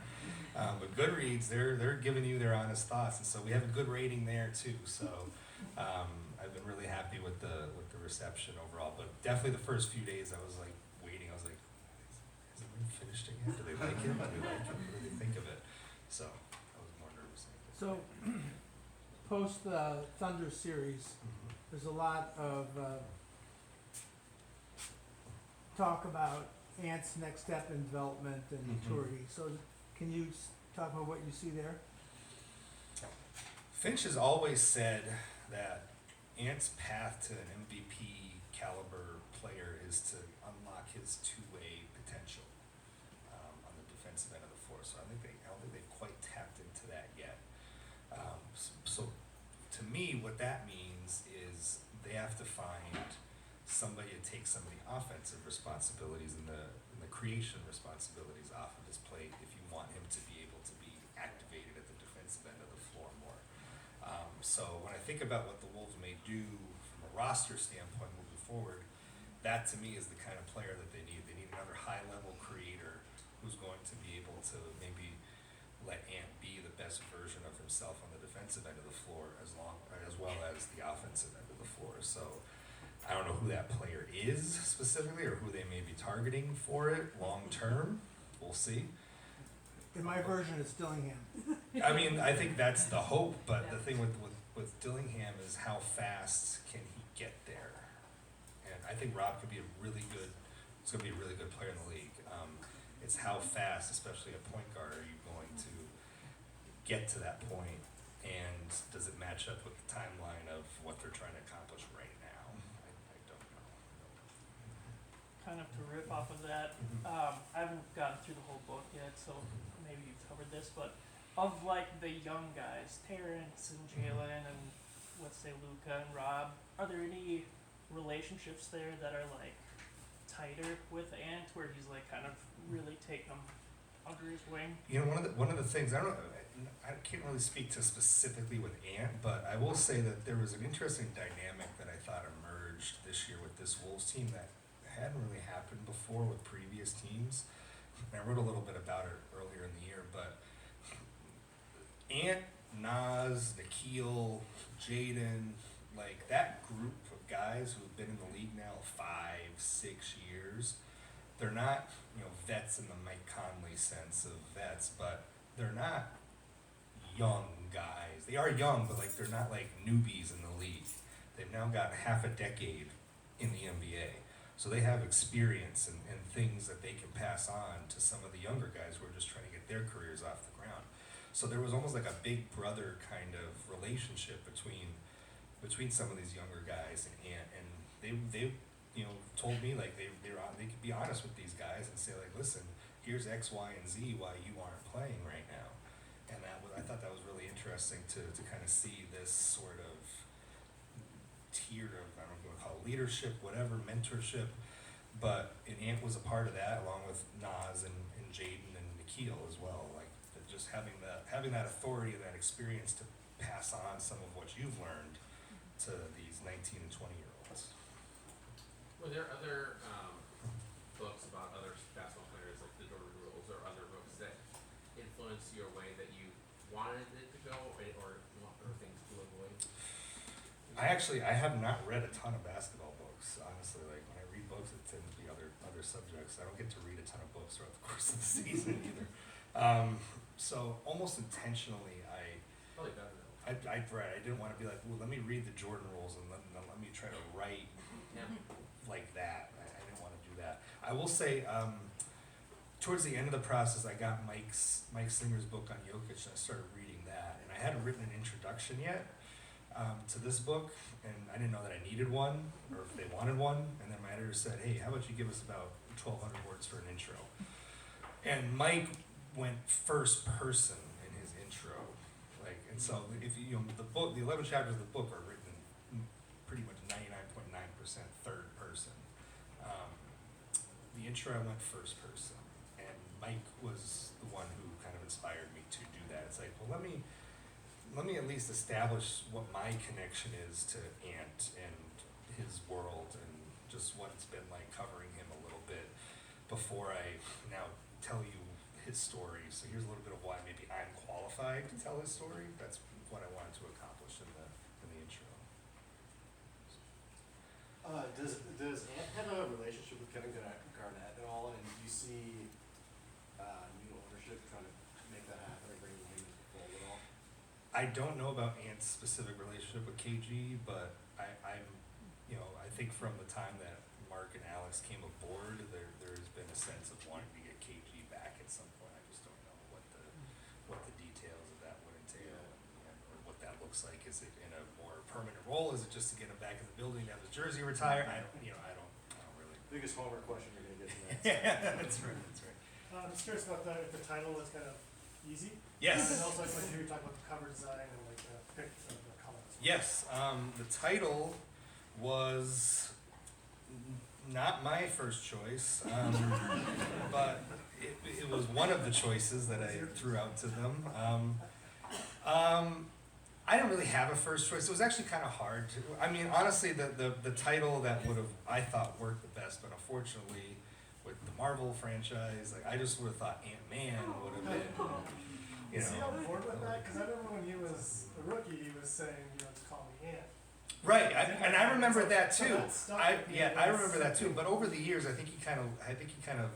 Speaker 1: But Goodreads, they're giving you their honest thoughts, and so we have a good rating there too. So I've been really happy with the reception overall. But definitely the first few days, I was waiting. I was like, has it been finished again? Do they like it? Do they like it? What do they think of it? So I was more nervous.
Speaker 12: So, post the Thunder series, there's a lot of talk about Ant's next step in development and maturity. So, can you talk about what you see there?
Speaker 1: Finch has always said that Ant's path to an MVP caliber player is to unlock his two-way potential on the defensive end of the floor. So I don't think they've quite tapped into that yet. So to me, what that means is they have to find somebody to take some of the offensive responsibilities and the creation responsibilities off of his plate if you want him to be able to be activated at the defensive end of the floor more. So when I think about what the Wolves may do from a roster standpoint moving forward, that to me is the kind of player that they need. They need another high is specifically, or who they may be targeting for it long term. We'll see.
Speaker 12: In my version, it's Dillingham.
Speaker 1: I mean, I think that's the hope, but the thing with Dillingham is how fast can he get there? And I think Rob could be a really good, he's gonna be a really good player in the league. It's how fast, especially a point guard, are you going to get to that point, and does it match up with the timeline of what they're trying to accomplish right now? I don't know.
Speaker 4: Kind of to riff off of that,
Speaker 1: Mhm.
Speaker 4: I haven't gotten through the whole book yet, so maybe you've covered this, but of like the young guys, Terrence and Jalen and let's say Luca and Rob, are there any relationships there that are like tighter with Ant, where he's like kind of really taking them under his wing?
Speaker 1: You know, one of the things, I don't know, I can't really speak to specifically with Ant, but I will say that there was an interesting dynamic that I thought emerged this year with this Wolves team that hadn't really happened before with previous teams. And I wrote a little bit about it earlier in the year, but Ant, Nas, Nikhil, Jaden, like that group of guys who've been in the league now 5-6 years, they're not, you know, vets in the Mike Conley sense of vets, but they're not young guys. They are young, but like they're not like newbies in the league. They've now got half a decade in the NBA. So they have experience and things that they can pass on to some of the younger guys who are just trying to get their careers off the ground. So there was almost like a big brother kind of relationship between some of these younger guys and they you know told me like they could be honest with these guys and say like, listen, here's X, Y, and Z why you aren't playing right now. And I thought that was really interesting to kind of see this sort of tier of, I don't know if you want to call it leadership, whatever, mentorship, but Ant was a part of that along with Nas and Jaden and Nikhil as well, like just having that authority and that experience to pass on some of what you've learned to these 19 and 20 year olds.
Speaker 14: Were there other books about other basketball players like the Jordan Rules or other books that influenced your way that you wanted it to go or things to avoid?
Speaker 1: I have not read a ton of basketball books, honestly. Like when I read books, it tends to be other subjects. I don't get to read a ton of books throughout the course of the season either. So almost intentionally,
Speaker 14: Probably better though.
Speaker 1: I didn't want to be like, well, let me read the Jordan Rules and let me try to write
Speaker 14: Yeah.
Speaker 1: like that. I didn't want to do that. I will say, towards the end of the process, I got Mike Singer's book on Jokic, and I started reading that. And I hadn't written an introduction yet to this book, and I didn't know that I needed one, or if they wanted one. And then my editor said, hey, how about you give us about 1,200 words for an intro? And Mike went first person in his intro. Like, and so if you know, the 11 chapters of the book are written in pretty much 99.9% third person. The intro I went first person, and Mike was the one who kind of inspired me to do that. It's like, well, let me at least establish what my connection is to Ant and his world and just what it's been like covering him a little bit before I now tell you his story. So here's a little bit of why maybe I'm qualified to tell his story. That's what I wanted to accomplish in the intro.
Speaker 6: Does Ant have a relationship with Kevin Garnett at all, and do you see new ownership trying to make that happen or bring him into the fold at all?
Speaker 1: I don't know about Ant's specific relationship with KG, but I'm, you know, I think from the time that Mark and Alex came aboard, there's been a sense of wanting to get KG back at some point. I just don't know what the details of that would entail and or what that looks like. Is it in a more permanent role? Is it just to get him back in the building, have his jersey retired? I don't really.
Speaker 6: Biggest homework question you're gonna get from that.
Speaker 1: Yeah, that's right.
Speaker 2: I'm just curious about if the title is kind of easy.
Speaker 1: Yes.
Speaker 2: And also, like, you were talking about the cover design and like the picture of the colors.
Speaker 1: Yes, the title was not my first choice, but it was one of the choices that I threw out to them. I didn't really have a first choice. It was actually kind of hard to. I mean, honestly, the title that would have I thought worked the best, but unfortunately, with the Marvel franchise, like I just would have thought Ant-Man would have been. You
Speaker 2: Is he
Speaker 1: know,
Speaker 2: on board with that? Because I remember when he was a rookie, he was saying, you know, to call me Ant.
Speaker 1: Right, and I remember that
Speaker 2: So
Speaker 1: too.
Speaker 2: that stuck
Speaker 1: I
Speaker 2: with me
Speaker 1: yeah, I
Speaker 2: was-
Speaker 1: remember that too. But over the years, I think he kind of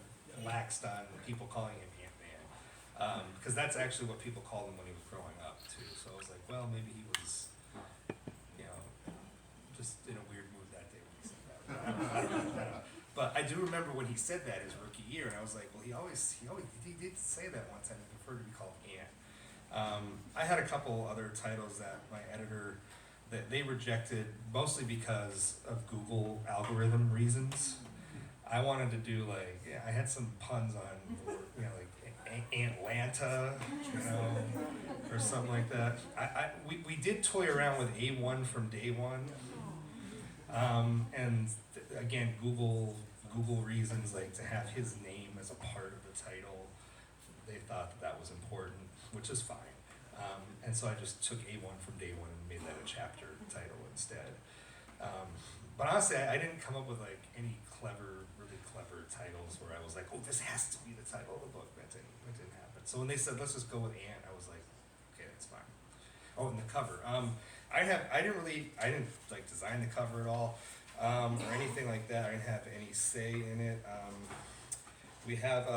Speaker 1: laxed on people calling him Ant-Man, because that's actually what people called him when he was growing up too. So I was like, well, maybe he was, just in a weird mood that day when he said that. I don't know. But I do remember when he said that his rookie year, and I was like, well, he did say that one time. He preferred to be called Ant. I had a couple other titles that my editor that they rejected mostly because of Google algorithm reasons. I wanted to do I had some puns on, like Atlanta, or something like that. We did toy around with A1 from day one, and again Google reasons, like to have his name as a part of the title. They thought that was important, which is fine. And so I just took A1 from day one and made that a chapter title instead. But honestly, I didn't come up with like any really clever titles where I was like, oh, this has to be the title of the book. That didn't happen. So when they said, let's just go with Ant, I was like, okay, that's fine. Oh, and the cover. I didn't like design the cover at all, or anything like that. I didn't have any say in it. We have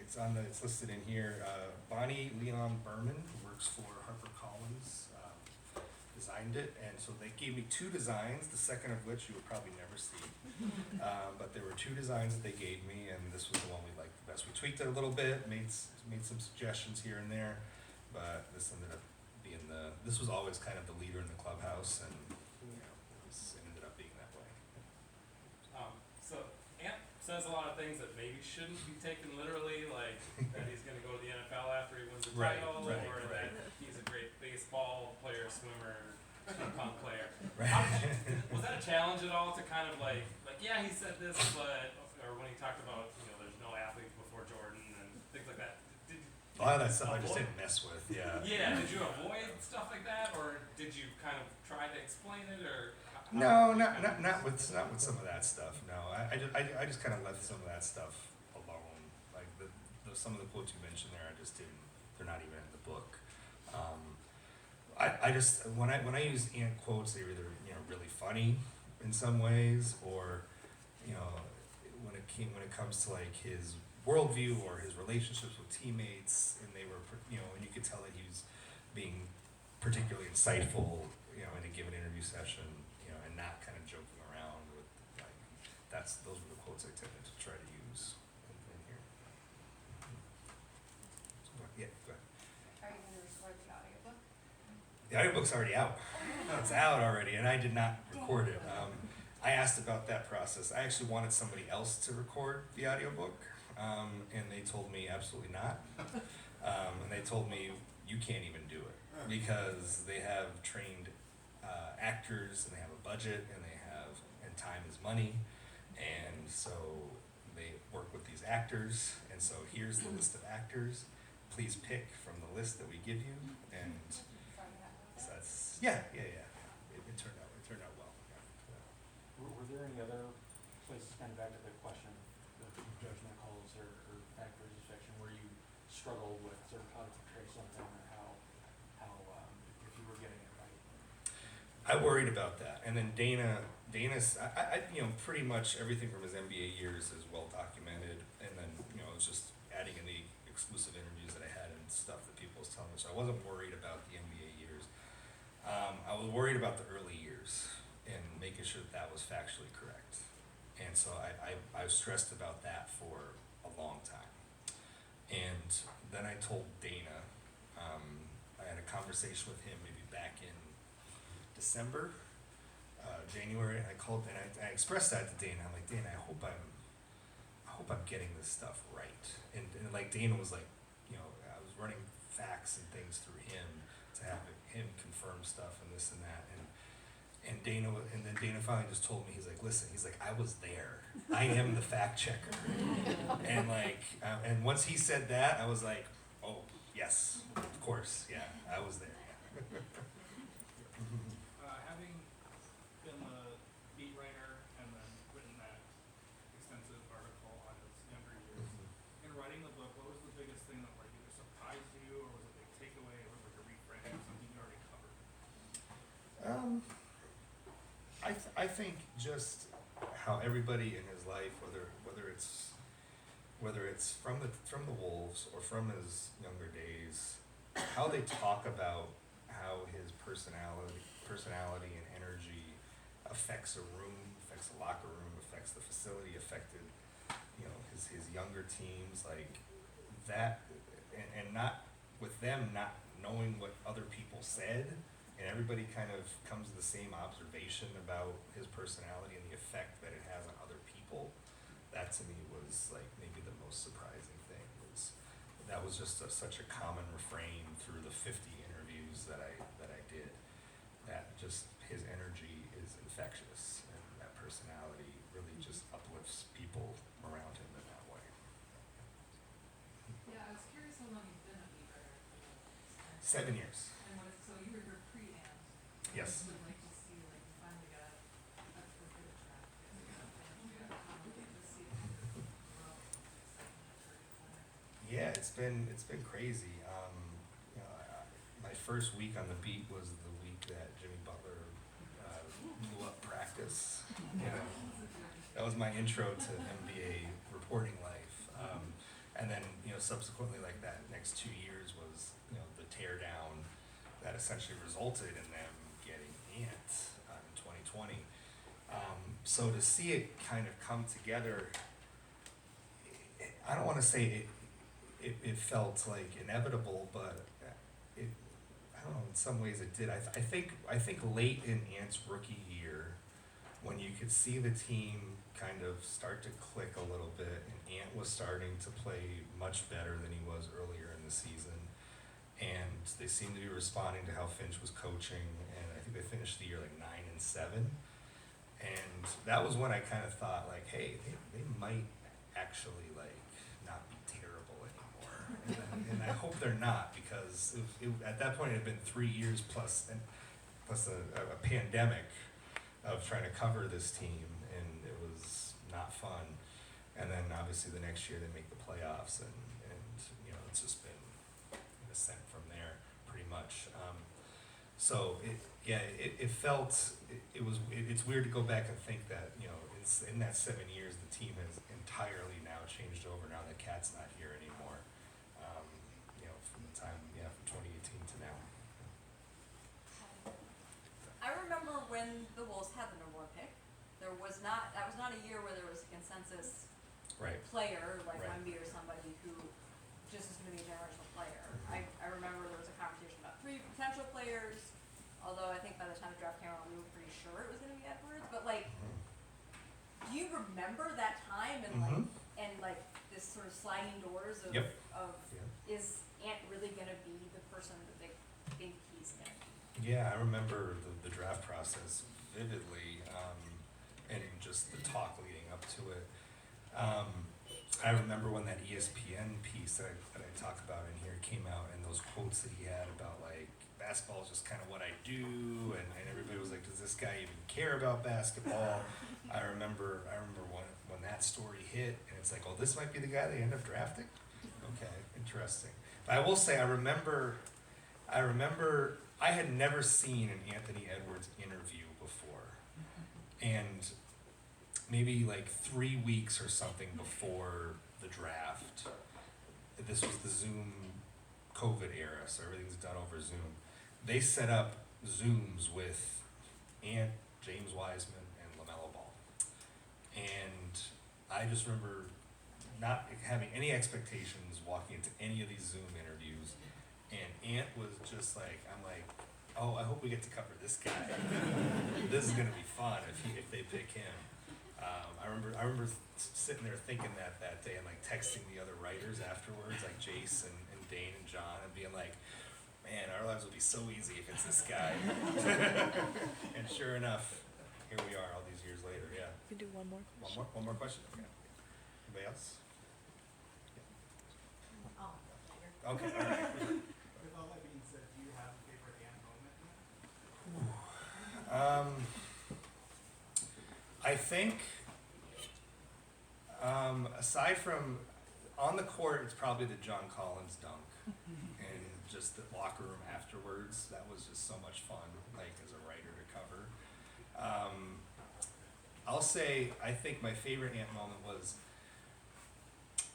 Speaker 1: it's listed in here. Bonnie Leon Berman, who works for HarperCollins, designed it, and so they gave me two designs. The second of which you will probably never see, but there were two designs that they gave me, and this was the one we liked the best. We tweaked it a little bit, made some suggestions here and there, but this ended up being this was always kind of the leader in the clubhouse, and it ended up being that way.
Speaker 5: So Ant says a lot of things that maybe shouldn't be taken literally, like that he's going to go to the NFL after he wins the title, or that he's a great baseball player, swimmer, ping-pong player.
Speaker 1: Right.
Speaker 5: Was that a challenge at all to kind of like yeah, he said this, but or when he talked about there's no athlete before Jordan and things like that.
Speaker 1: A lot of that stuff I just didn't mess with. Yeah.
Speaker 5: Yeah. Did you avoid stuff like that, or did you kind of try to explain it, or?
Speaker 1: No, not with some of that stuff. No, I just kind of left some of that stuff alone. Like some of the quotes you mentioned there, I just didn't. They're not even in the book. I just when I use Ant quotes, they're either really funny in some ways, or when it comes to like his worldview or his relationships with teammates, and they were and you could tell that he was being particularly insightful in a given interview session, and not kind of joking around with like those were the quotes I tended to try to use in here. Yeah, go ahead.
Speaker 10: Are you gonna record the audiobook?
Speaker 1: The audiobook's already out. It's out already, and I did not record it. I asked about that process. I actually wanted somebody else to record the audiobook, and they told me absolutely not. And they told me you can't even do it because they have trained actors, and they have a budget, and time is money, and so they work with these actors, and so here's the list of actors. Please pick from the list that we give you, and so that's it turned out well. Yeah.
Speaker 9: Were there any other places, kind of back to the question of judgment calls or actors' affection, where you struggled with sort of how to portray something, or how if you were getting it right?
Speaker 1: I worried about that, and then Dana's pretty much everything from his NBA years is well documented, and then it was just adding in the exclusive interviews that I had and stuff that people was telling me. So I wasn't worried about the NBA years. I was worried about the early years and making sure that was factually correct, and so I stressed about that for a long time. And then I told Dana, I had a conversation with him maybe back in December, January, and I called and I expressed that to Dana. I'm like, Dana, I hope I'm getting this stuff right. And like Dana was like, I was running facts and things through him to have him confirm stuff and this and that. And then Dana finally just told me, he's like, listen, he's like, I was there. I am the fact checker. And like, and once he said that, I was like, oh yes, of course, yeah, I was there.
Speaker 8: Having been the beat writer and then written that extensive article on his younger years, in writing the book, what was the biggest thing that like either surprised you, or was a big takeaway, or was like a reframe of something you already covered?
Speaker 1: I think just how everybody in his life, whether it's from the Wolves or from his younger days, how they talk about how his personality and energy affects a room, affects a locker room, affects the facility, affected, his younger teams, like that, and not with them not knowing what other people said, and everybody kind of comes to the same observation about his personality and the effect that it has on other people. That to me was like maybe the most surprising thing. That was just such a common refrain through the 50 interviews that I did. That just his energy is infectious, and that personality really just uplifts people around him in that way.
Speaker 11: Yeah, I was curious how long you've been a beat writer.
Speaker 1: 7 years.
Speaker 11: And what is, so you were here pre-Ant.
Speaker 1: Yes.
Speaker 11: I would like to see, like, you finally got up to a good track.
Speaker 1: Yeah, it's been crazy. My first week on the beat was the week that Jimmy Butler blew up practice. That was my intro to NBA reporting life. And then subsequently, like that next 2 years was the tear down that essentially resulted in them getting Ant in 2020. So to see it kind of come together, I don't want to say it felt like inevitable, but I don't know, in some ways it did. I think late in Ant's rookie year, when you could see the team kind of start to click a little bit, and Ant was starting to play much better than he was earlier in the season, and they seemed to be responding to how Finch was coaching, and I think they finished the year like 9-7, and that was when I kind of thought like, hey, they might actually like not be terrible anymore, and I hope they're not, because at that point it had been 3 years plus a pandemic of trying to cover this team, and it was not fun. And then obviously the next year they make the playoffs, and it's just been an ascent from there pretty much. So it felt it's weird to go back and think that in that 7 years the team has entirely now changed over now that Cat's not here anymore. From the time from 2018 to now.
Speaker 3: I remember when the Wolves had the number one pick. That was not a year where there was a consensus
Speaker 1: Right.
Speaker 3: player like
Speaker 1: Right.
Speaker 3: Wemby or somebody who just is going to be a generational player. I remember there was a conversation about 3 potential players, although I think by the time the draft came around we were pretty sure it was going to be Edwards. But like, do you remember that time and like this sort of sliding doors of
Speaker 1: Yep.
Speaker 3: is Ant really going to be the person that they think he's going to be?
Speaker 1: Yeah, I remember the draft process vividly, and just the talk leading up to it. I remember when that ESPN piece that I talk about in here came out, and those quotes that he had about like basketball is just kind of what I do, and everybody was like, does this guy even care about basketball? I remember when that story hit, and it's like, oh, this might be the guy they end up drafting. Okay, interesting. But I will say, I remember I had never seen an Anthony Edwards interview before, and maybe like 3 weeks or something before the draft, this was the Zoom COVID era, so everything's done over Zoom. They set up Zooms with Ant, James Wiseman, and LaMelo Ball, and I just remember not having any expectations walking into any of these Zoom interviews, and Ant was just like, I'm like, oh, I hope we get to cover this guy. This is gonna be fun if they pick him. I remember sitting there thinking that day, and like texting the other writers afterwards, like Jace and Dane and John, and being like, man, our lives will be so easy if it's this guy. And sure enough, here we are all these years later. Yeah.
Speaker 15: We can do one more question.
Speaker 1: One more question. Okay. Anybody else? Okay. All right.
Speaker 8: With all that being said, do you have a favorite Ant moment?
Speaker 1: I think, aside from on the court, it's probably the John Collins dunk, and just the locker room afterwards. That was just so much fun, like as a writer to cover. I'll say, I think my favorite Ant moment was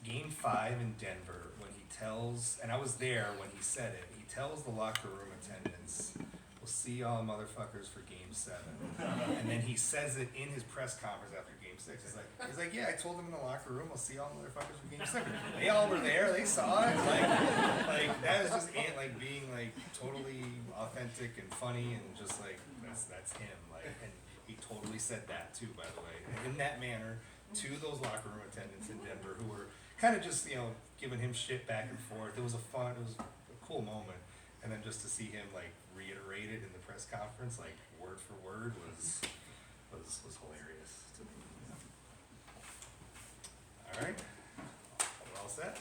Speaker 1: Game 5 in Denver when he tells, and I was there when he said it, he tells the locker room attendants, we'll see y'all motherfuckers for Game 7. And then he says it in his press conference after Game 6. He's like, yeah, I told them in the locker room, I'll see y'all motherfuckers for Game 7. They all were there, they saw it. Like that is just Ant like being like totally authentic and funny and just like that's him. Like, and he totally said that too, by the way, in that manner to those locker room attendants in Denver who were kind of just, giving him shit back and forth. It was a cool moment. And then just to see him like reiterate it in the press conference, like word for word, was hilarious to me. All right, we're all set.